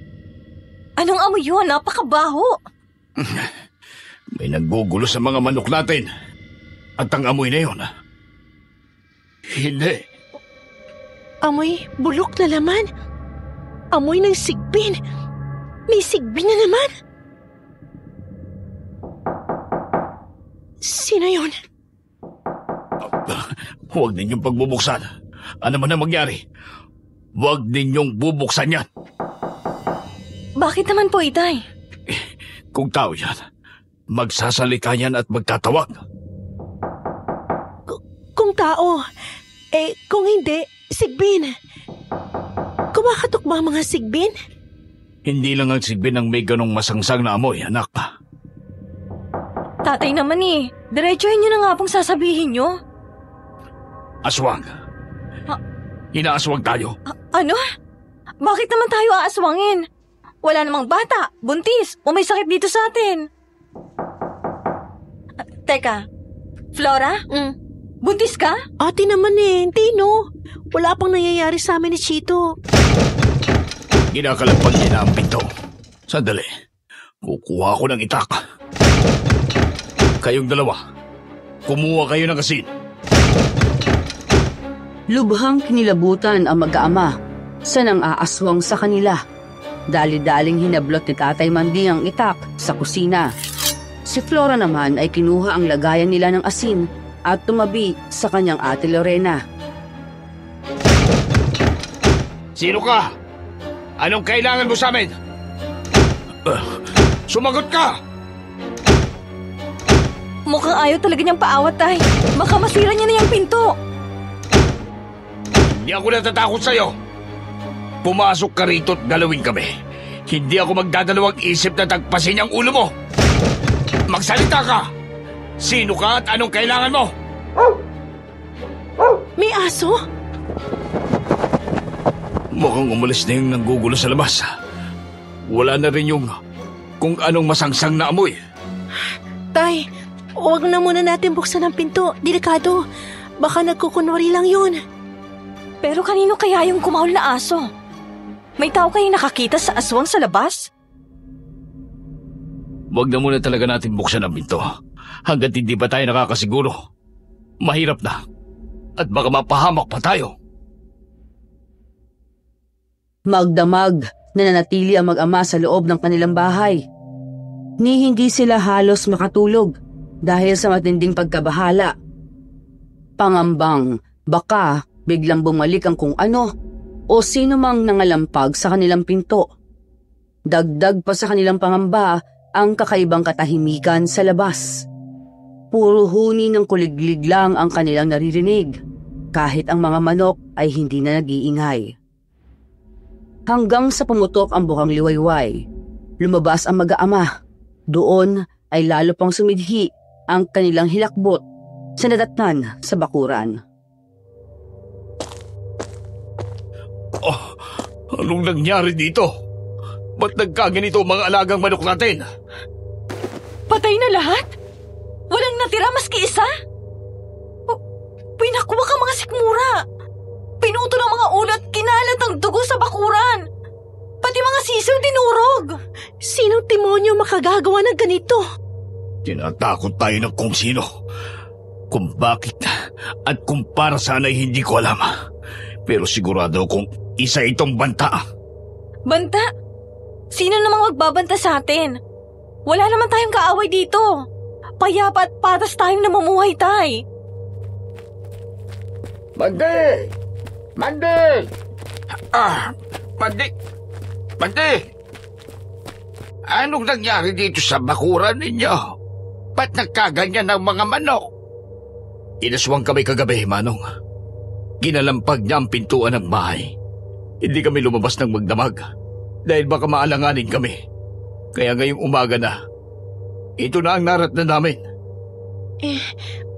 Anong amoy yun? Napakabaho. May naggugulo sa mga manok natin. At ang amoy na yun, hindi. Amoy bulok na laman. Amoy ng sigbin. May sigbin na naman. Sino yun? Huwag ninyong pagbubuksan. Ano man ang mangyari, Huwag ninyong bubuksan yan. Bakit naman po, Itay? Kung tao yan, magsasalita yan at magtatawag. Kung tao, kung hindi, sigbin. Kumakatok ba ang mga sigbin? Hindi lang ang sigbin ang may ganong masangsang na amoy, anak. Tatay naman diretsuhin niyo na nga pong sasabihin niyo. Aswang. Inaaswang tayo. Ano? Bakit naman tayo aaswangin? Wala namang bata, buntis, o may sakit dito sa atin. Teka, Flora? Buntis ka? Ate naman hindi no. Wala pang nangyayari sa amin ni Chito. Ginakalapag niya na ang pinto. Sandali. Kukuha ko ng itak. Kayong dalawa, kumuha kayo ng asin. Lubhang kinilabutan ang mag-aama sa nang aaswang sa kanila. Dali-daling hinablot ni Tatay Mandi ang itak sa kusina. Si Flora naman ay kinuha ang lagayan nila ng asin at tumabi sa kanyang ate Lorena. Sino ka? Anong kailangan mo sa amin? Sumagot ka! Mukhang ayaw talaga niyang paawat, Tay. Baka masira niya na yung pinto. Hindi ako natatakot sa'yo. Pumasok ka rito at galawin kami. Hindi ako magdadalawang isip na tagpasin ang ulo mo. Magsalita ka! Sino ka at anong kailangan mo? May aso? Mukhang umalis na yung nanggugulo sa labas. Wala na rin yung kung anong masangsang na amoy. Tay, huwag na muna natin buksan ang pinto. Delikado. Baka nagkukunwari lang yun. Pero kanino kaya yung kumahol na aso? May tao kayong nakakita sa aswang sa labas? Huwag na muna talaga natin buksan ang pinto. Hanggat hindi pa tayo nakakasiguro. Mahirap na. At baka mapahamak pa tayo. Magdamag na nanatili ang mag-ama sa loob ng kanilang bahay. Ni hindi sila halos makatulog dahil sa matinding pagkabahala. Pangambang baka biglang bumalik ang kung ano o sino mang nangalampag sa kanilang pinto. Dagdag pa sa kanilang pangamba ang kakaibang katahimikan sa labas. Puro huni ng kuliglig lang ang kanilang naririnig, kahit ang mga manok ay hindi na nag-iingay. Hanggang sa pumutok ang bukang liwayway, lumabas ang mag-aama. Doon ay lalo pang sumidhi ang kanilang hilakbot sa nadatnan sa bakuran. Oh, anong nangyari dito? Ba't nagkaganito ang mga alagang manok natin? Patay na lahat? Walang natira maski isa? Pinakuha ka mga sikmura. Pinuto ng mga ulo at kinalat ang dugo sa bakuran. Pati mga sisiw dinurog. Sinong demonyo makagagawa ng ganito? Tinatakot tayo ng kung sino. Kung bakit at kung para saan ay hindi ko alam. Pero sigurado kung isa itong banta. Banta? Sino namang magbabanta sa atin? Wala naman tayong kaaway dito. Payapa at patas tayong namumuhay, Tay. Mandi! Mandi! Mandi! Mandi! Anong nangyari dito sa bakuran ninyo? Ba't nagkaganyan ang mga manok? Inaswang kami kagabi, Manong. Ginalampag niya ang pintuan ng bahay. Hindi kami lumabas ng magdamag dahil baka maalanganin kami. Kaya ngayong umaga na, ito na ang naratnan namin.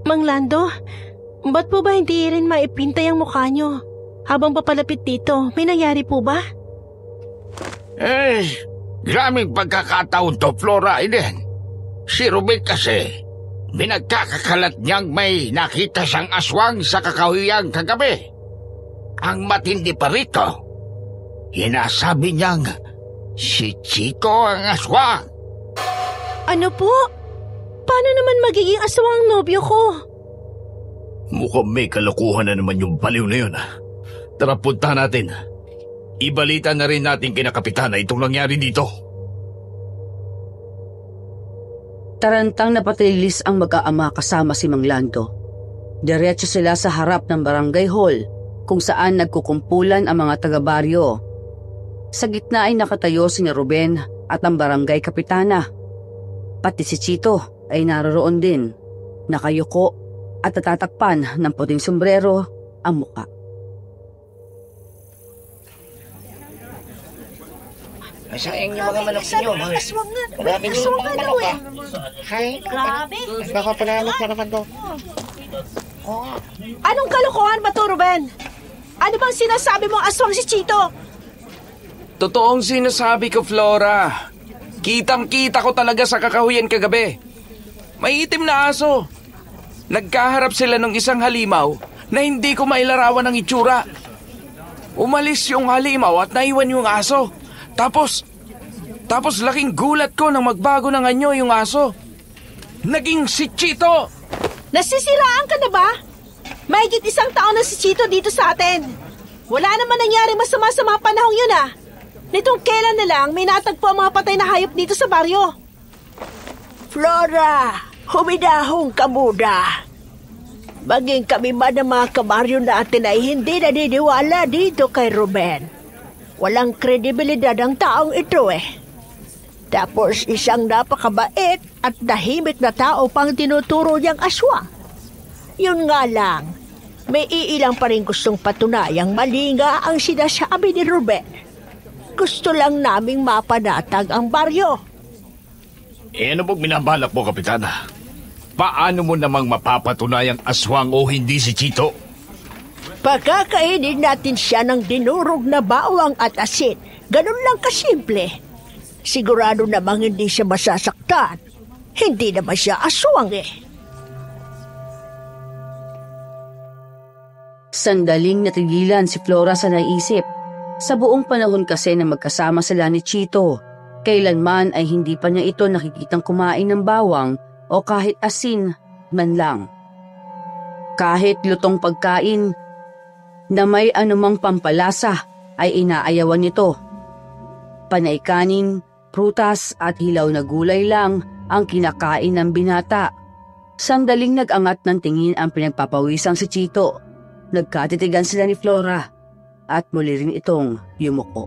Mang Lando, ba't po ba hindi rin maipintay ang mukha nyo? Habang papalapit dito, may nangyari po ba? Graming pagkakataon to, Flora, Eden. Si Ruben kasi, binagkakakalat niyang may nakita siyang aswang sa kakawiyang kagabi. Ang matindi pa rito, hinasabi niyang si Chito ang aswang. Ano po? Paano naman magiging aswang ang nobyo ko? Mukhang may kalokohan na naman yung baliw na yun. Tara, puntahan natin. Ibalita na rin natin kina Kapitana itong nangyari dito. Tarantang napatililis ang mag-aama kasama si Mang Lando. Diretso sila sa harap ng barangay hall kung saan nagkukumpulan ang mga taga-baryo. Sa gitna ay nakatayo si Ruben at ang barangay kapitana. Pati si Chito ay naroroon din, nakayuko at natatakpan ng puting sombrero ang muka. Sayang yung mga manok ninyo. Maraming yung mga manok ah. Hay, Grabe. nagpapalamak na naman to. Anong kalokohan ba to, Ruben? Ano bang sinasabi mong aswang si Chito? Totoong sinasabi ko, Flora. Kitang-kita ko talaga sa kakahuyan kagabi. May itim na aso. Nagkaharap sila ng isang halimaw na hindi ko mailarawan ng itsura. Umalis yung halimaw at naiwan yung aso. Tapos laking gulat ko nang magbago ng anyo yung aso. Naging si Chito! Nasisiraan ka na ba? Mahigit 1 taon na si Chito dito sa atin. Wala naman nangyari masama sa mga panahong yun ah. Nitong kailan na lang may natagpo ang mga patay na hayop dito sa baryo. Flora, humidahong ka muna. Maging kami man ng mga kabaryo natin ay hindi naniniwala dito kay Ruben. Walang kredibilidad ang taong ito eh. Tapos isang napakabait at tahimik na tao pang tinuturo niyang aswang. Yun nga lang, may iilang pa rin gustong patunayang mali nga ang sinasabi ni Ruben. Gusto lang naming mapanatag ang baryo. Ano bang binabalak mo, Kapitana? Paano mo namang mapapatunayang aswang o hindi si Chito? Pagkakainin natin siya ng dinurog na bawang at asin. Ganun lang kasimple. Sigurado namang hindi siya masasaktan. Hindi naman siya aswang eh. Sandaling natigilan si Flora sa naisip. Sa buong panahon kasi na magkasama sila ni Chito, kailanman ay hindi pa niya ito nakikitang kumain ng bawang o kahit asin man lang. Kahit lutong pagkain na may anumang pampalasa ay inaayawan nito. Panay kanin, prutas at hilaw na gulay lang ang kinakain ng binata. Sandaling nag-angat ng tingin ang pinagpapawisang si Chito. Nagkatitigan sila ni Flora at muli rin itong yumuko.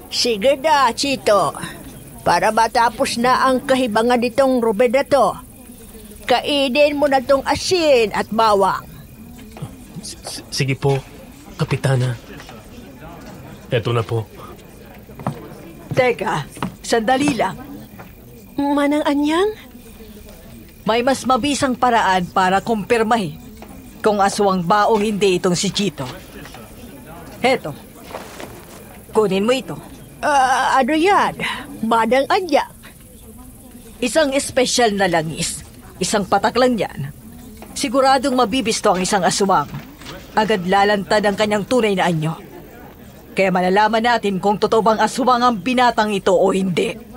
Sige na, Chito. Para matapos na ang kahibangan nitong Ruben na to, kainin mo na tong asin at bawang. Sige po, Kapitana. Eto na po. Teka, sandali lang. Manang Anyang? May mas mabisang paraan para kumpirmahin kung aswang ba o hindi itong si Chito. Heto, kunin mo ito. Ano yan? Manang Anyang? Isang espesyal na langis. Isang patak lang yan. Siguradong mabibisto ang isang aswang. Agad lalantad ang kanyang tunay na anyo. Kaya malalaman natin kung totoo bang aswang ang binatang ito o hindi.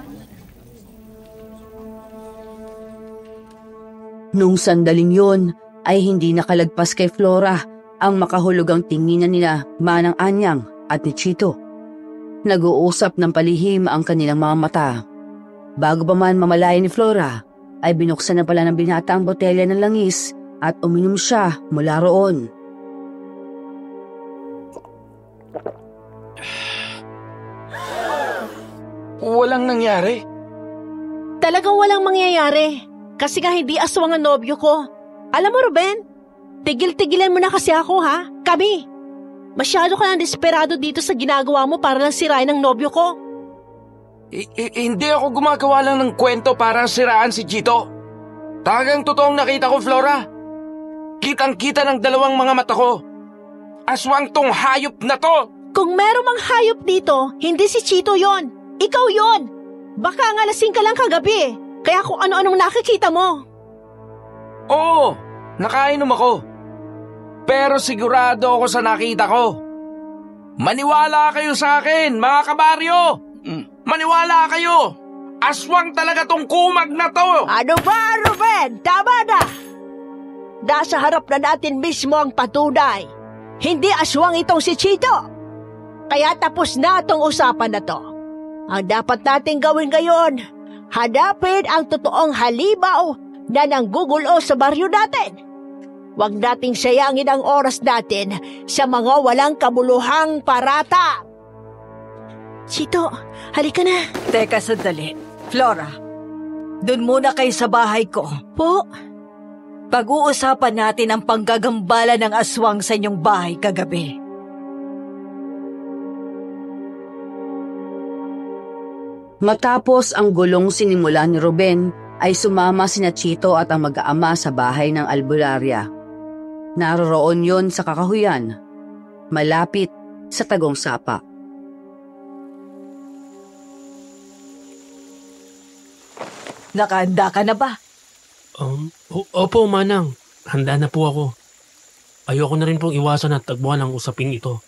Nung sandaling yon ay hindi nakalagpas kay Flora ang makahulugang tinginan nila Manang Anyang at ni Chito. Nag-uusap ng palihim ang kanilang mga mata. Bago pa man mamalaya ni Flora, ay binuksan na pala ng binata ang botelya ng langis at uminom siya mula roon. Walang nangyari. Talagang walang mangyayari. Kasi nga hindi aswang ang nobyo ko. Alam mo, Ruben, tigil-tigilan mo na kasi ako, ha? Kami. Masyado ka nang desperado dito sa ginagawa mo para lang sirain ang nobyo ko. Hindi ako gumagawa lang ng kwento para siraan si Chito. Talagang totoong nakita ko, Flora. Kitang-kita ng dalawang mga mata ko. Aswang tong hayop na to. Kung meron mang hayop dito, hindi si Chito yon. Ikaw yon. Baka nga lasing ka lang kagabi. Kaya kung ano-anong nakikita mo. Oo, nakainom ako. Pero sigurado ako sa nakita ko. Maniwala kayo sa akin, mga kabaryo! Maniwala kayo! Aswang talaga tong kumag na to! Ano ba, Ruben? Tama na! Nasa harap na natin mismo ang patunay. Hindi aswang itong si Chito. Kaya tapos na itong usapan na to. Ang dapat natin gawin ngayon, hanapin ang totoong halimaw na nanggugulo sa baryo natin. Huwag nating sayangin ang oras natin sa mga walang kabuluhang parata. Chito, halika na. Teka sandali. Flora, dun muna kayo sa bahay ko. Po? Pag-uusapan natin ang panggagambala ng aswang sa inyong bahay kagabi. Matapos ang gulong sinimula ni Ruben, ay sumama sina Chito at ang mag-aama sa bahay ng albularya. Naroroon yon sa kakahuyan, malapit sa Tagong Sapa. Nakahanda ka na ba? Opo, Manang. Handa na po ako. Ayoko na rin pong iwasan at tagbuhan ang usaping ito.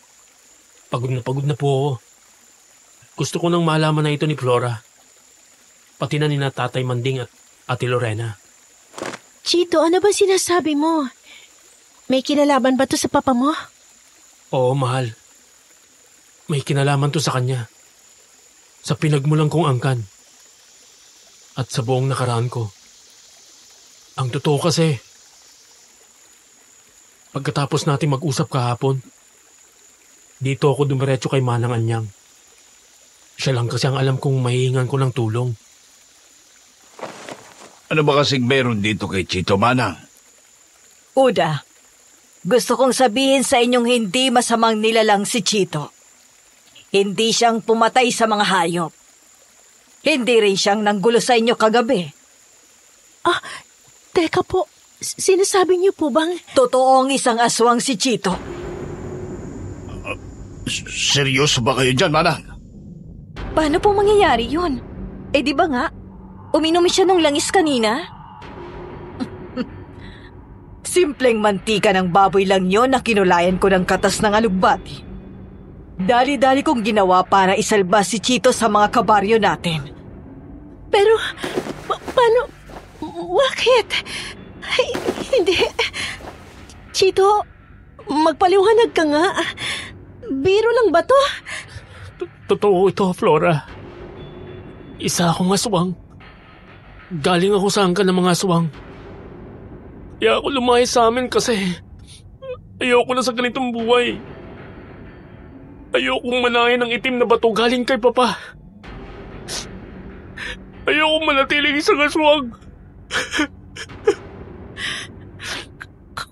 Pagod na po ako. Gusto ko nang malaman na ito ni Flora. Pati na ni na Tatay Manding at Ate Lorena. Chito, ano ba sinasabi mo? May kinalaman ba to sa papa mo? Oo, mahal. May kinalaman to sa kanya. Sa pinagmulan kong angkan. At sa buong nakaraan ko. Ang totoo kasi, pagkatapos natin mag-usap kahapon, dito ako dumiretso kay Manang Anyang. Siya lang kasi ang alam kong mahihingan ko ng tulong. Ano ba kasing meron dito kay Chito, Manang? Uda, gusto kong sabihin sa inyong hindi masamang nilalang si Chito. Hindi siyang pumatay sa mga hayop. Hindi rin siyang nanggulo sa inyo kagabi. Teka po, sinasabi niyo po bang... Totoong isang aswang si Chito. Seryoso ba kayo dyan, Manang? Paano po mangyayari yun? Di ba nga? Uminom siya ng langis kanina? Simpleng mantika ng baboy lang yon na kinulayan ko ng katas ng alugbati. Dali-dali kong ginawa para isalba si Chito sa mga kabaryo natin. Pero, paano... Bakit? Ay, hindi. Chito, magpaliwanag ka nga. Biro lang ba to? Totoo ito, Flora. Isa akong aswang. Galing ako sa angkan ng mga aswang. Kaya ako lumayas sa amin kasi ayoko na sa ganitong buhay. Ayokong manahin ng itim na bato galing kay Papa. Ayokong manatiling isang aswang.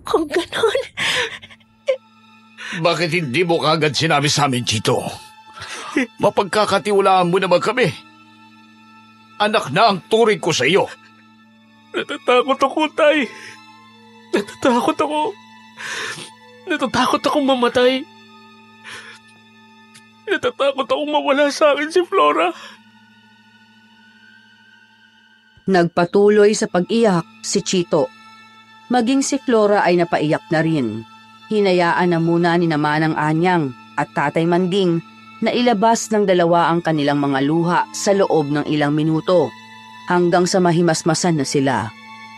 Kung ganon... Bakit hindi mo kagad sinabi sa amin, Chito? Mapagkakatiwalaan mo naman kami. Anak na ang turing ko sa iyo. Natatakot ako, Tay. Natatakot ako. Natatakot akong mamatay. Natatakot akong mawala sa akin si Flora. Nagpatuloy sa pag-iyak si Chito. Maging si Flora ay napaiyak na rin. Hinayaan na muna ni Manang Anyang at Tatay Manding na ilabas ng dalawa ang kanilang mga luha sa loob ng ilang minuto hanggang sa mahimasmasan na sila.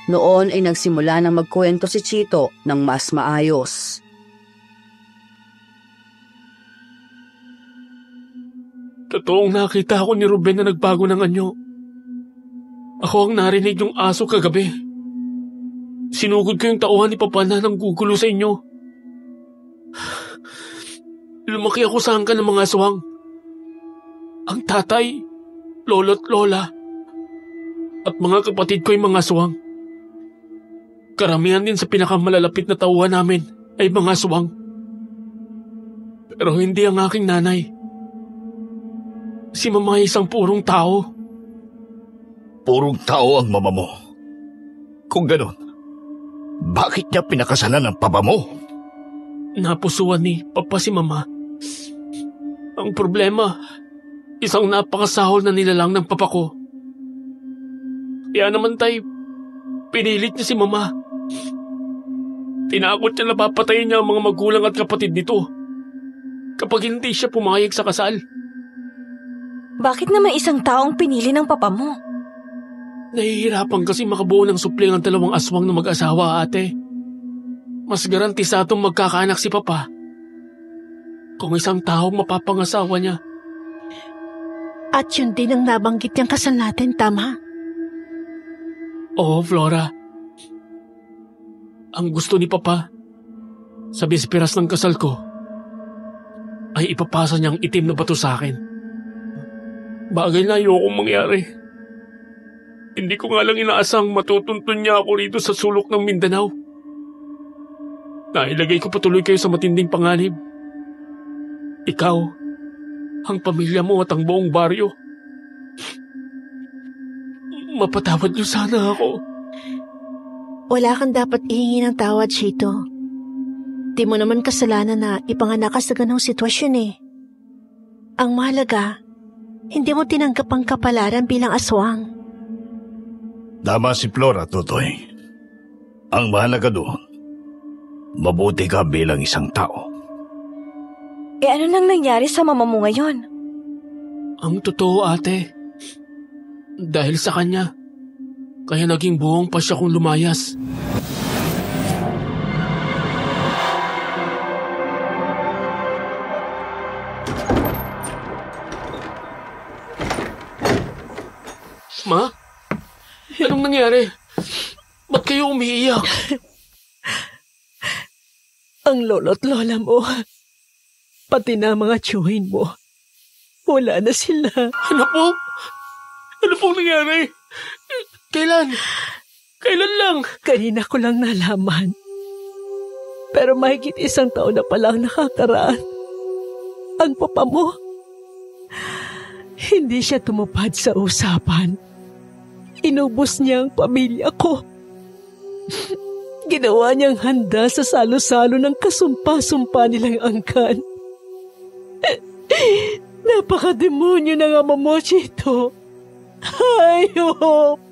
Noon ay nagsimula ng magkwento si Chito ng mas maayos. Totoong nakita ako ni Ruben na nagbago ng anyo. Ako ang narinig yung aso kagabi. Sinugod ko yung tauhan ni Papa na nanggugulo sa inyo. Lumaki ako sa angkan ng mga aswang. Ang tatay, lolo't lola, at mga kapatid ko ay mga aswang. Karamihan din sa pinakamalalapit na tauhan namin ay mga aswang. Pero hindi ang aking nanay. Si Mama ay isang purong tao. Purong tao ang mama mo. Kung ganon, bakit niya pinakasalan ng papa mo? Napusuan ni Papa si Mama. Ang problema, isang napakasahol na nilalang ng papa ko. Kaya naman tay, pinilit niya si Mama. Tinakot niya na papatayin niya ang mga magulang at kapatid nito kapag hindi siya pumayag sa kasal. Bakit naman isang taong pinili ng papa mo? Nahihirapan kasi makabuo ng supling ang dalawang aswang na mag-asawa, ate. Mas garantisadong magkakaanak si Papa kung isang taong mapapangasawa niya. At yun din ang nabanggit niyang kasal natin, tama? Oo, Flora. Ang gusto ni Papa, sa bisperas ng kasal ko, ay ipapasa niyang itim na bato sa akin. Bagay na ayokong mangyari. Hindi ko nga lang inaasang matutuntun niya ako rito sa sulok ng Mindanao. Nailagay ko patuloy kayo sa matinding panganib. Ikaw, ang pamilya mo at ang buong baryo. Mapatawad niyo sana ako. Wala kang dapat ihingi ng tawad, Chito. Di mo naman kasalanan na ipanganak ka sa ganong sitwasyon eh. Ang mahalaga, hindi mo tinanggap ang kapalaran bilang aswang. Tama si Flora, Totoy. Ang mahalaga doon, mabuti ka bilang isang tao. Ano nang nangyari sa mama mo ngayon? Ang totoo, ate. Dahil sa kanya, kaya naging buong pa siya kong lumayas. Ma? Anong nangyari? Ba't kayo umiiyak? Ang lolo't lola mo, pati na mga tiyuhin mo, wala na sila. Ano po? Ano pong nangyari? Kailan? Kailan lang? Kanina ko lang nalaman. Pero mahigit 1 taon na palang nakakaraan. Ang papa mo, hindi siya tumupad sa usapan. Inubos niya ang pamilya ko. Ginawa niyang handa sa salo-salo ng kasumpa-sumpa nilang angkan. Napakademonyo ng ama mo, Chito. Hayop!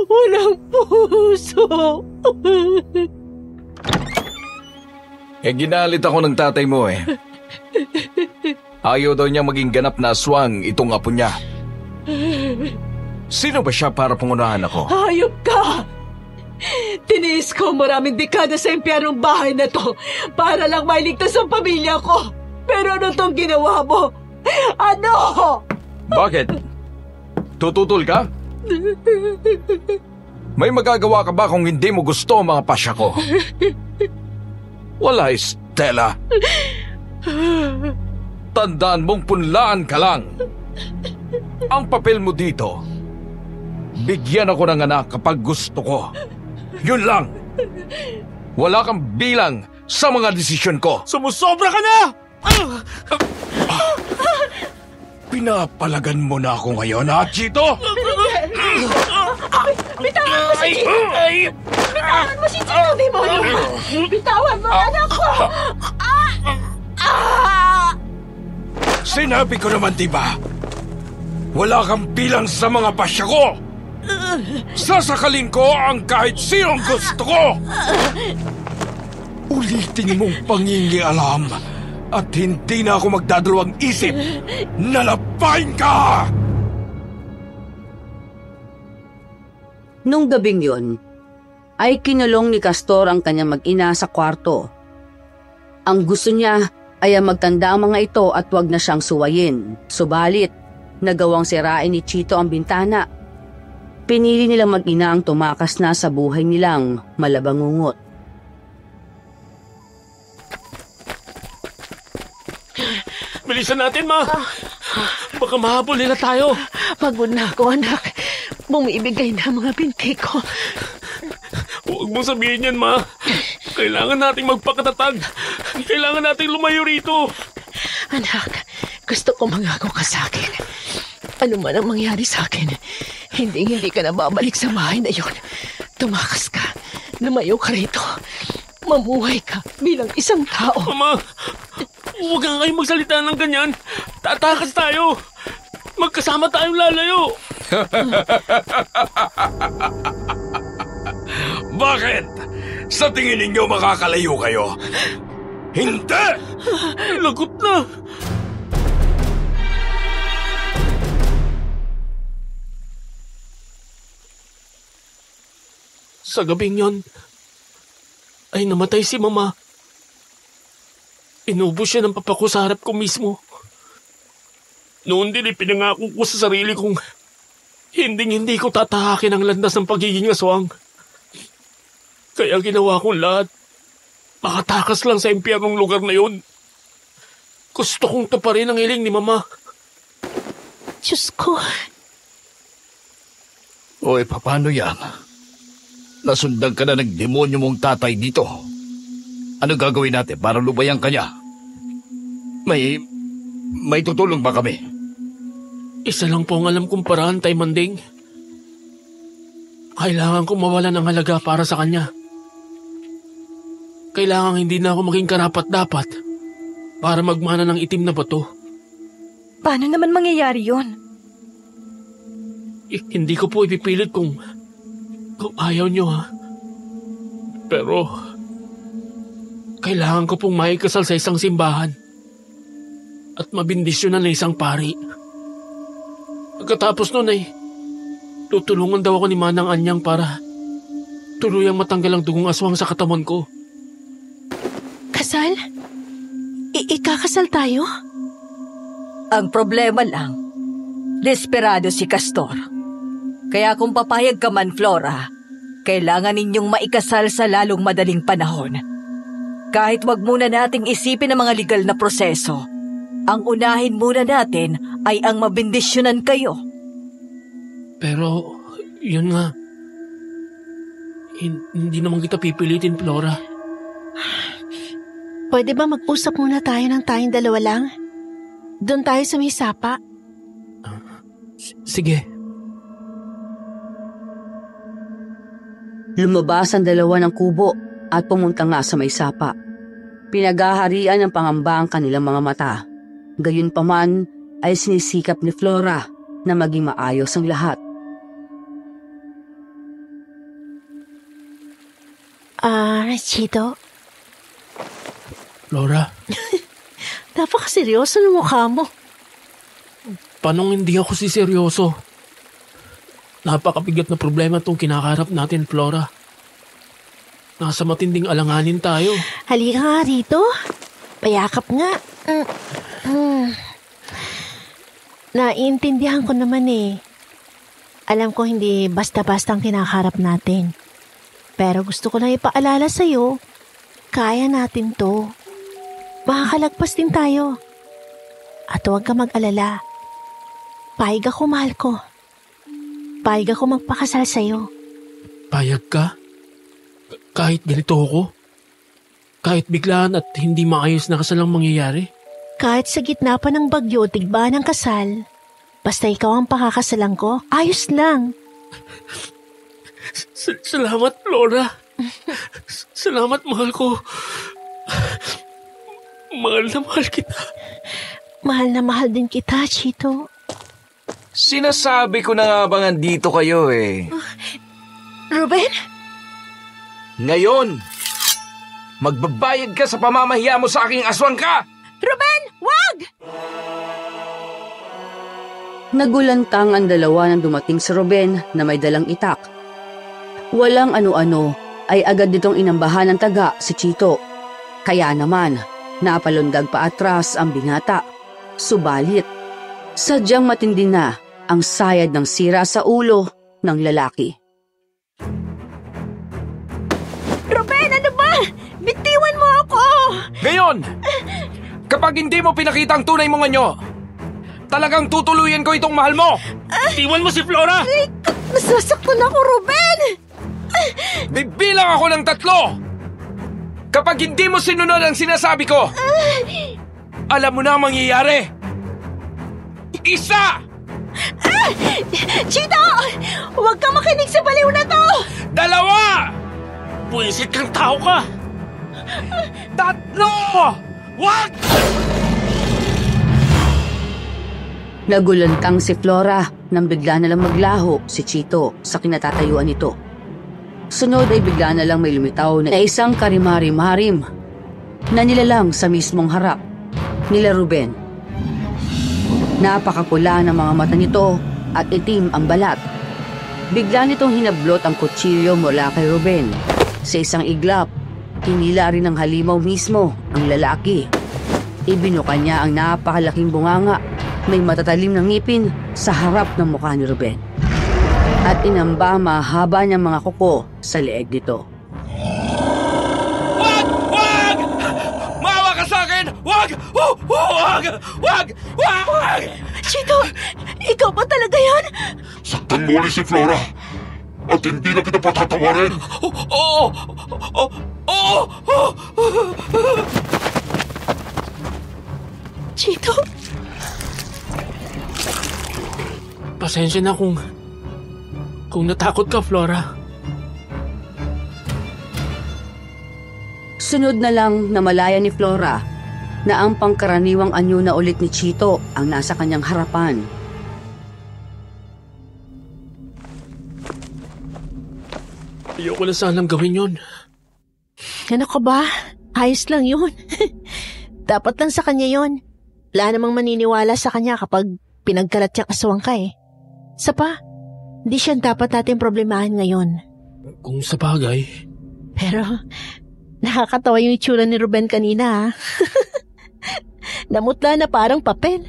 Walang puso! Ginalit ako ng tatay mo eh. Ayaw daw niya maging ganap na aswang itong apo niya. Sino ba siya para pangunahan ako? Hayop ka! Tiniis ko maraming dekada sa impyernong bahay na to para lang mailigtas ang pamilya ko. Pero ano tong ginawa mo? Ano? Bakit? Tututol ka? May magagawa ka ba kung hindi mo gusto ang mga pasya ko? Wala, Stella. Tandaan mong punlaan ka lang. Ang papel mo dito, bigyan ako ng anak kapag gusto ko. Yun lang. Wala kang bilang sa mga desisyon ko. Sumusobra ka na! Pinapalagan mo na ako ngayon, ha, Chito? Bitawan mo si Chito! Bitawan mo si Chito, demonyo! Bitawan mo, anak ko! Sinabi ko naman, diba? Wala kang bilang sa mga pasya ko! Sasakalin ko ang kahit sinong gusto ko! Ulitin mong pangingialam at hindi na ako magdadalawang isip na lapain ka! Nung gabing yun, ay kinulong ni Castor ang kanyang mag-ina sa kwarto. Ang gusto niya ay magtanda ang mga ito at wag na siyang suwayin. Subalit, nagawang sirain ni Chito ang bintana. Pinili nilang mag-ina ang tumakas na sa buhay nilang malabangungot. Bilisan natin, Ma! Baka mahabol nila tayo. Pagod na ako, anak. Bumibigay na mga binti ko. Huwag mong sabihin yan, Ma. Kailangan nating magpakatatag. Kailangan nating lumayo rito. Anak, gusto ko mangako ka sa akin. Ano man ang mangyari sa akin, hindi ka na babalik sa bahay na yon. Tumakas ka, lumayo ka rito. Mamuhay ka bilang isang tao. Mama, huwag kang kayong magsalita ng ganyan. Tatakas tayo. Magkasama tayong lalayo. Bakit? Sa tingin ninyo makakalayo kayo? Hindi! Lagot na. Sa gabing yon, ay namatay si Mama. Inubos siya ng papa ko sa harap ko mismo. Noon din ipinangako ko sa sarili kong hindi ko tatahakin ang landas ng pagiging aswang. Kaya ginawa kong lahat. Makatakas lang sa impyernong lugar na yun. Gusto kong tuparin ang hiling ni Mama. Diyos ko. O paano yan? Nasundan ka na ng demonyo mong tatay dito. Ano gagawin natin para lubayan ka niya? May tutulong ba kami? Isa lang po ang alam kong paraan, Tay Manding. Kailangan kong mawala ng halaga para sa kanya. Kailangan hindi na ako maging karapat-dapat para magmana ng itim na bato. Paano naman mangyayari yon? Hindi ko po ipipilit kung ayaw nyo, ha. Pero kailangan ko pong maikasal sa isang simbahan at mabindisyonan na isang pari. Pagkatapos nun ay tutulungan daw ako ni Manang Anyang para tuluyang matanggal ang dugong aswang sa katawan ko. Kasal? Ikakasal tayo? Ang problema lang, desperado si Castor. Kaya kung papayag ka man, Flora, kailangan ninyong maikasal sa lalong madaling panahon. Kahit wag muna nating isipin ang mga legal na proseso, ang unahin muna natin ay ang mabindisyonan kayo. Pero, yun nga. Hindi naman kita pipilitin, Flora. Pwede ba mag-usap muna tayo ng tayong dalawa lang? Doon tayo sa may sapa. Sige. Lumabas ang dalawa ng kubo at pumunta nga sa may sapa. Pinaghaharian ng pangamba ang kanilang mga mata. Gayunpaman ay sinisikap ni Flora na maging maayos ang lahat. Chito? Flora? Napakaseryoso ng mukha mo. Paano hindi ako seryoso? Napakabigat na problema itong kinakarap natin, Flora. Nasa matinding alanganin tayo. Halika nga rito. Payakap nga. Naiintindihan ko naman eh. Alam ko hindi basta-basta ang kinakarap natin. Pero gusto ko lang ipaalala sa'yo, kaya natin to. Makakalagpas din tayo. At huwag ka mag-alala. Payag ako, mahal ko. Payag ako magpakasal sa'yo. Payag ka? Kahit ganito ako? Kahit biglaan at hindi maayos na kasalang mangyayari? Kahit sa gitna pa ng bagyo, tigba ng kasal. Basta ikaw ang pakakasalan ko, ayos lang. Salamat, Flora. Salamat, mahal ko. Mahal na mahal kita. Mahal na mahal din kita, Chito. Sinasabi ko na nga ba dito kayo eh. Ruben? Ngayon, magbabayad ka sa pamamahiya mo sa aking aswang ka! Ruben, wag! Nagulantang ang dalawa nang dumating si Ruben na may dalang itak. Walang ano-ano ay agad nitong inambahan ng taga si Chito. Kaya naman, napalundag pa atras ang binata. Subalit, sadyang matindi na ang sayad ng sira sa ulo ng lalaki. Ruben, ano ba? Bitiwan mo ako! Ngayon, kapag hindi mo pinakita ang tunay mong anyo, talagang tutuluyan ko itong mahal mo! Iwan mo si Flora! Nasasaktan ako, Ruben! Bibilang ako ng 3! Kapag hindi mo sinunod ang sinasabi ko, alam mo na ang mangyayari! 1! Chito! Huwag kang makinig sa baliw na to! 2! Buwisit kang tao ka! 3! Wag! Nagulantang si Flora nang bigla na lang maglaho si Chito sa kinatatayuan nito. Sunod ay bigla na lang may lumitaw na isang karimari-marim na nilalang sa mismong harap nila Ruben. Napakapula ng mga mata nito at itim ang balat. Bigla nitong hinablot ang kutsilyo mula kay Ruben. Sa isang iglap, hinila rin ng halimaw mismo ang lalaki. Ibinuka niya ang napakalaking bunganga, may matatalim na ngipin sa harap ng mukha ni Ruben. At inamba mahaba niyang mga kuko sa leeg nito. Huwag! Huwag! Huwag! Huwag! Chito, ikaw ba talaga yan? Saktan mo ulit si Flora at hindi na kita patatawarin. Oo! Oo! Chito? Pasensya na kung natakot ka, Flora. Sunod na lang na malaya ni Flora na ang pangkaraniwang anyo na ulit ni Chito ang nasa kanyang harapan. Ayoko na sanang gawin yun. Ano ka ba? Ayos lang yun. Dapat lang sa kanya yun. Wala namang maniniwala sa kanya kapag pinagkalat siyang aswang ka eh. Sapa, hindi siya dapat natin problemahin ngayon. Kung sa bagay. Pero, nakakatawa yung itsura ni Ruben kanina ha. Namutla na parang papel.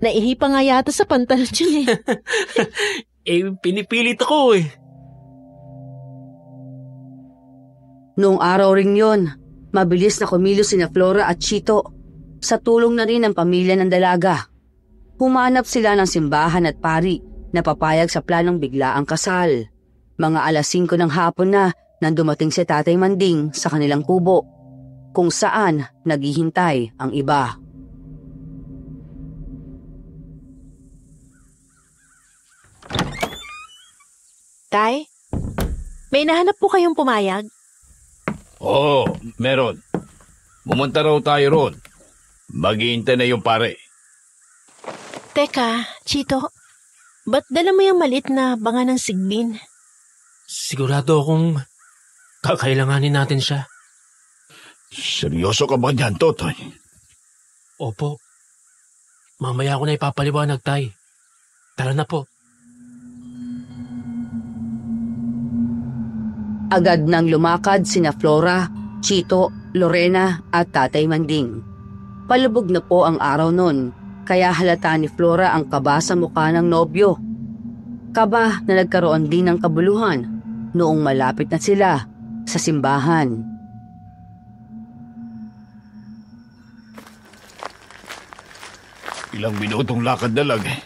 Naihi pa nga yata sa pantalon yun eh. Pinipilit ako eh. Noong araw ring yon, mabilis na kumilos sina Flora at Chito. Sa tulong na rin ng pamilya ng dalaga. Humanap sila ng simbahan at pari na papayag sa planong biglaang kasal. Mga alas 5 ng hapon na nang dumating si Tatay Manding sa kanilang kubo, kung saan naghihintay ang iba. Tay, may nahanap po kayong pumayag? Oo, meron. Pumunta raw tayo ron. Maghihintay na yung pare. Teka, Chito, ba't dala mo yung malit na banga ng sigbin? Sigurado akong kakailanganin natin siya. Seryoso ka ba niyan, Totoy? Opo. Mamaya ko na ipapaliwanag, Tay. Tara na po. Agad nang lumakad sina Flora, Chito, Lorena at Tatay Manding. Palubog na po ang araw nun, kaya halata ni Flora ang kaba sa mukha ng nobyo. Kaba na nagkaroon din ng kabuluhan noong malapit na sila sa simbahan. Ilang minutong lakad na lang eh.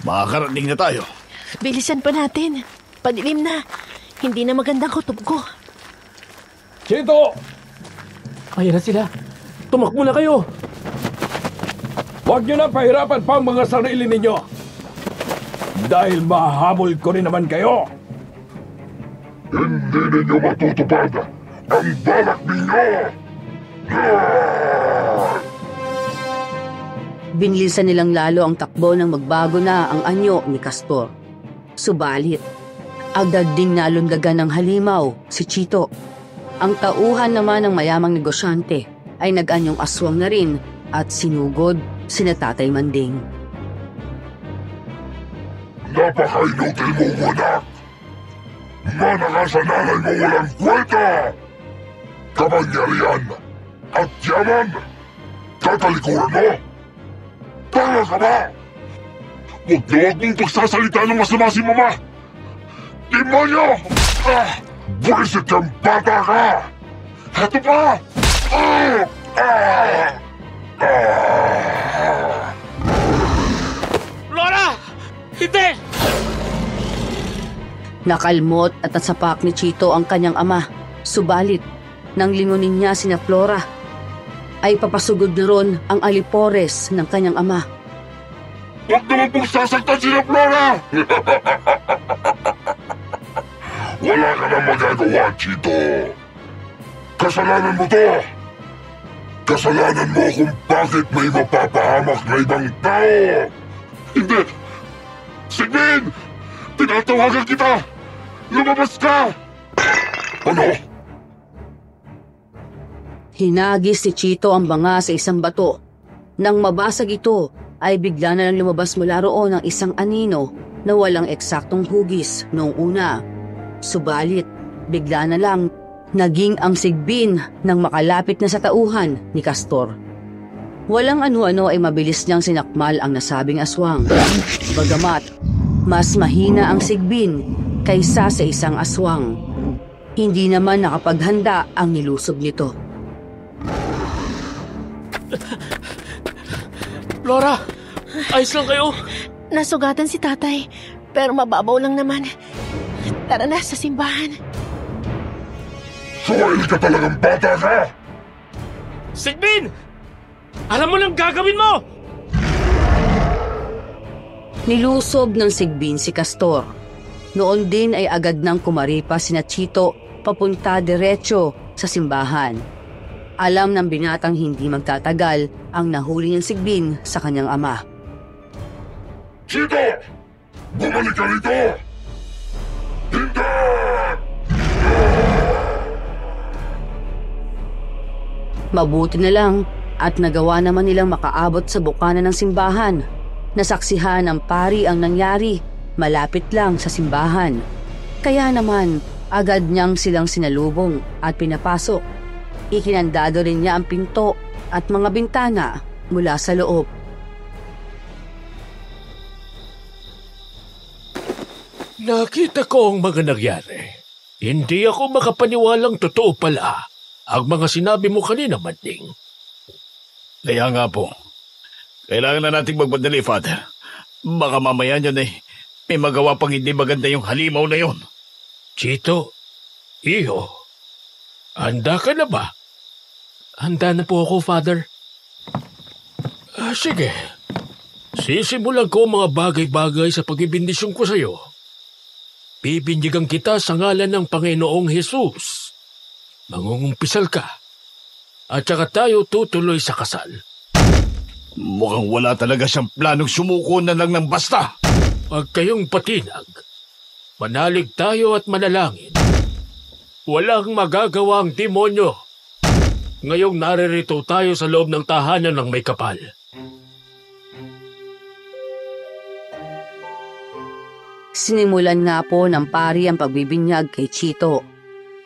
Makakarating na tayo. Bilisan pa natin. Padilim na. Hindi na magandang kutob ko. Chito! Kaya na sila. Tumakbo na kayo. Huwag niyo na pahirapan pa ang mga sarili ninyo. Dahil mahabol ko rin naman kayo. Hindi ninyo matutupad ang balak ninyo! Binilisan nilang lalo ang takbo nang magbago na ang anyo ni Castor. Subalit, agad ding nalundagan ng halimaw si Chito. Ang tauhan naman ng mayamang negosyante ay nag-anyong aswang na rin at sinugod sina Tatay Manding. Napaka-inutil mo, anak! Manakasanalay mo walang kwenta! Kapangyarihan at yaman! Tatalikuran mo! Tanga ka ba? Huwag na huwag mong pagsasalita ng masama si Mama! Demonyo! Buwisit kang bata ka! Heto pa! Flora! Hindi! Nakalmot at nasapak ni Chito ang kanyang ama. Subalit, nang lingunin niya sina Flora, ay papasugod na ron ang alipores ng kanyang ama. Huwag naman pong sasaktan sila, Flora! Wala ka na magagawa, Chito. Kasalanan mo to. Kasalanan mo kung bakit may mapapahamak na ibang tao. Hindi! Sigbin! Tinatawagan kita! Lumabas ka! Ano? Hinagis si Chito ang banga sa isang bato. Nang mabasag ito, ay bigla na lang lumabas mula roon ang isang anino na walang eksaktong hugis noong una. Subalit, bigla na lang naging ang sigbin ng makalapit na sa tauhan ni Castor. Walang ano-ano ay mabilis niyang sinakmal ang nasabing aswang. Bagamat, mas mahina ang sigbin kaysa sa isang aswang. Hindi naman nakapaghanda ang nilusob nito. Flora, ayos lang kayo? Nasugatan si tatay, pero mababaw lang naman. Tara na sa simbahan. Suwail ka talagang bata ka! Sigbin! Alam mo nang gagawin mo! Nilusob ng Sigbin si Castor. Noon din ay agad nang kumaripa sina Chito papunta diretso sa simbahan. Alam ng binatang hindi magtatagal ang nahuli ng Sigbin sa kanyang ama. Chito! Bumalik ka rito! Hindi! Mabuti na lang at nagawa naman nilang makaabot sa bukana ng simbahan. Nasaksihan ng pari ang nangyari malapit lang sa simbahan. Kaya naman agad niyang silang sinalubong at pinapasok. Ikinandado rin niya ang pinto at mga bintana mula sa loob. Nakita ko ang mga nangyari. Hindi ako makapaniwalang totoo pala ang mga sinabi mo kanina, Manding. Kaya nga po. Kailangan na nating magmadali, Father. Baka mamaya niyan may magawa pang hindi maganda yung halimaw na yon. Chito, Iho, handa ka na ba? Handa na po ako, Father. Sige. Sisimulan ko ang mga bagay-bagay sa pagbibindisyon ko sa iyo. Bibindigan kita sa ngalan ng Panginoong Hesus. Mangungumpisal ka. At saka tayo tutuloy sa kasal. Mukhang wala talaga siyang planong sumuko na lang ng basta. Huwag kayong patinag. Manalig tayo at manalangin. Walang magagawa ang demonyo. Ngayong naririto tayo sa loob ng tahanan ng may kapal. Sinimulan nga po ng pari ang pagbibinyag kay Chito.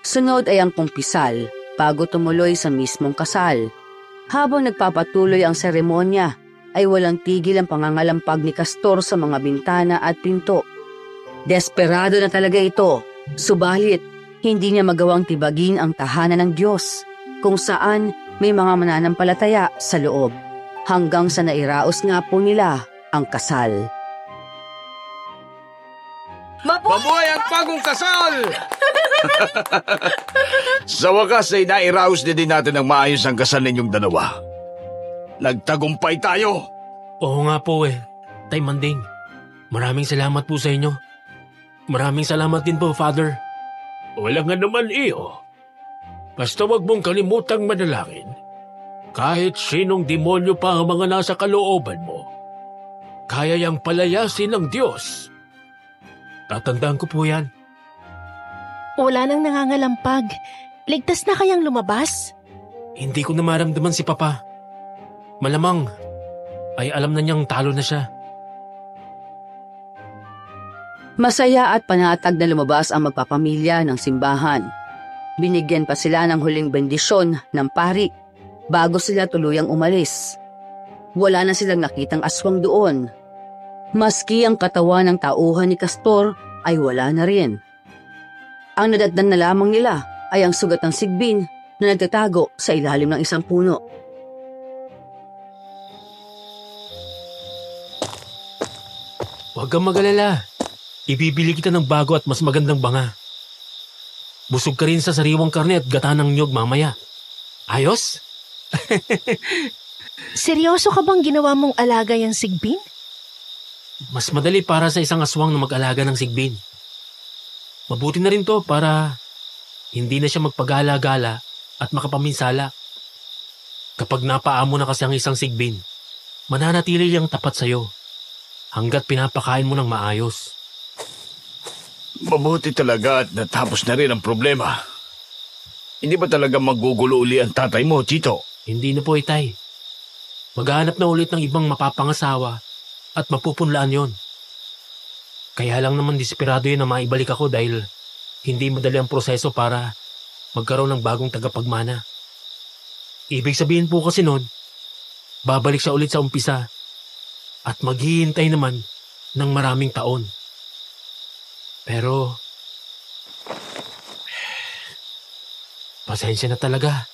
Sunod ay ang kumpisal bago tumuloy sa mismong kasal. Habang nagpapatuloy ang seremonya, ay walang tigil ang pangangalampag ni Castor sa mga bintana at pinto. Desperado na talaga ito, subalit hindi niya magawang tibagin ang tahanan ng Diyos, kung saan may mga mananampalataya sa loob, hanggang sa nairaos nga po nila ang kasal. Mabuhay ang bagong kasal! Sa wakas ay nairaos din natin ang maayos ang kasal ninyong dalawa. Nagtagumpay tayo! Oo nga po Tay Manding, maraming salamat po sa inyo. Maraming salamat din po, Father. Walang nga naman, Iyo. Basta wag mong kalimutang manalangin. Kahit sinong demonyo pa ang mga nasa kalooban mo, kaya yang palayasin ng Diyos. Tatandaan ko po yan. Wala nang nangangalampag. Ligtas na kayang lumabas? Hindi ko na maramdaman si Papa. Malamang ay alam na niyang talo na siya. Masaya at panatag na lumabas ang magpapamilya ng simbahan. Binigyan pa sila ng huling bendisyon ng pari bago sila tuluyang umalis. Wala na silang nakitang aswang doon. Maski ang katawan ng tauhan ni Castor ay wala na rin. Ang nadatnan na lamang nila ay ang sugat ng Sigbin na nagtatago sa ilalim ng isang puno. Huwag kang mag-alala. Ibibili kita ng bago at mas magandang banga. Busog ka rin sa sariwang karne at gata ng niyog mamaya. Ayos? Seryoso ka bang ginawa mong alaga yung Sigbin? Mas madali para sa isang aswang na mag-alaga ng Sigbin. Mabuti na rin to para hindi na siya magpagala-gala at makapaminsala. Kapag napaamo na kasi ang isang Sigbin, mananatili niyang tapat sa'yo hanggat pinapakain mo ng maayos. Mabuti talaga at natapos na rin ang problema. Hindi ba talaga magugulo uli ang tatay mo, Chito? Hindi na po, Itay. Maghahanap na ulit ng ibang mapapangasawa at mapupunlaan yon. Kaya lang naman desperado yun na maibalik ako dahil hindi madali ang proseso para magkaroon ng bagong tagapagmana. Ibig sabihin po kasi nun, babalik siya ulit sa umpisa at maghihintay naman ng maraming taon. Pero, pasensya na talaga.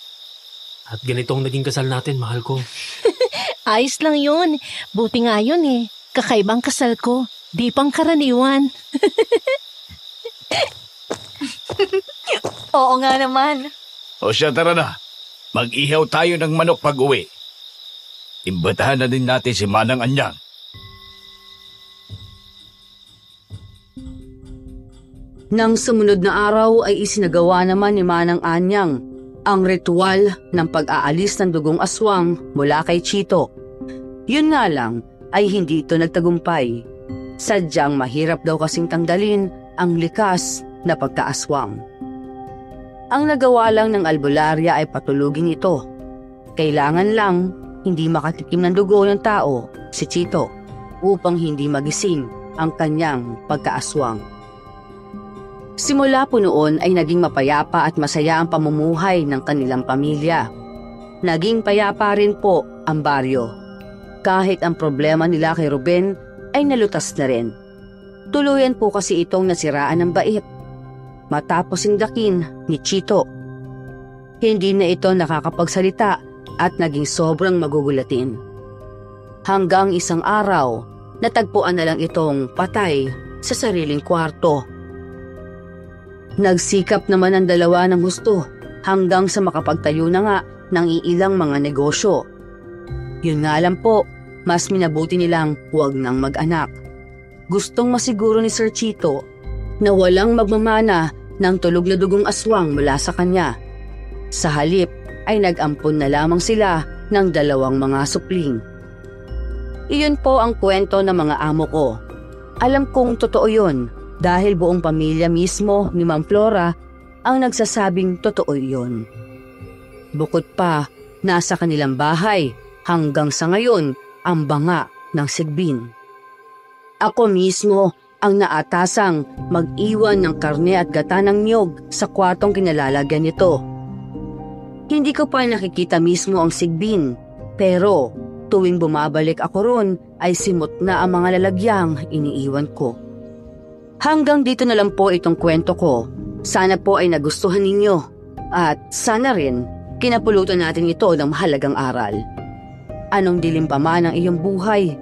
At ganitong naging kasal natin, mahal ko. Ayos lang yun. Buti nga yun eh. Kakaibang kasal ko. Di pang karaniwan. Oo nga naman. O siya, tara na. Mag-ihaw tayo ng manok pag-uwi. Imbatahan na din natin si Manang Anyang. Nang sumunod na araw ay isinagawa naman ni Manang Anyang ang ritual ng pag-aalis ng dugong aswang mula kay Chito. Yun nga lang ay hindi ito nagtagumpay. Sadyang mahirap daw kasing tanggalin ang likas na pagkaaswang. Ang nagawa lang ng albularya ay patulugin ito. Kailangan lang hindi makatikim ng dugo ng tao, si Chito, upang hindi magising ang kanyang pagkaaswang. Simula po noon ay naging mapayapa at masaya ang pamumuhay ng kanilang pamilya. Naging payapa rin po ang baryo. Kahit ang problema nila kay Ruben ay nalutas na rin. Tuluyan po kasi itong nasiraan ng bait. Matapos sindakin ni Chito. Hindi na ito nakakapagsalita at naging sobrang magugulatin. Hanggang isang araw, natagpuan na lang itong patay sa sariling kwarto. Nagsikap naman ang dalawa ng husto hanggang sa makapagtayo na nga ng iilang mga negosyo. Yun nga lang po, mas minabuti nilang huwag nang mag-anak. Gustong masiguro ni Sir Chito na walang magmamana ng tulog na dugong aswang mula sa kanya. Sa halip ay nag-ampon na lamang sila ng 2 mga supling. Iyon po ang kwento ng mga amo ko. Alam kong totoo yun. Dahil buong pamilya mismo ni Ma'am Flora ang nagsasabing totoo yun. Bukod pa, nasa kanilang bahay hanggang sa ngayon ang banga ng sigbin. Ako mismo ang naatasang mag-iwan ng karne at gata ng niyog sa kwartong kinalalagyan nito. Hindi ko pa nakikita mismo ang sigbin, pero tuwing bumabalik ako ron ay simot na ang mga lalagyang iniiwan ko. Hanggang dito na lang po itong kwento ko. Sana po ay nagustuhan ninyo. At sana rin, kinapulutan natin ito ng mahalagang aral. Anong dilim pa man ang iyong buhay,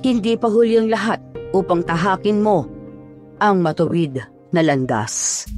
hindi pa huli ang lahat upang tahakin mo ang matuwid na landas.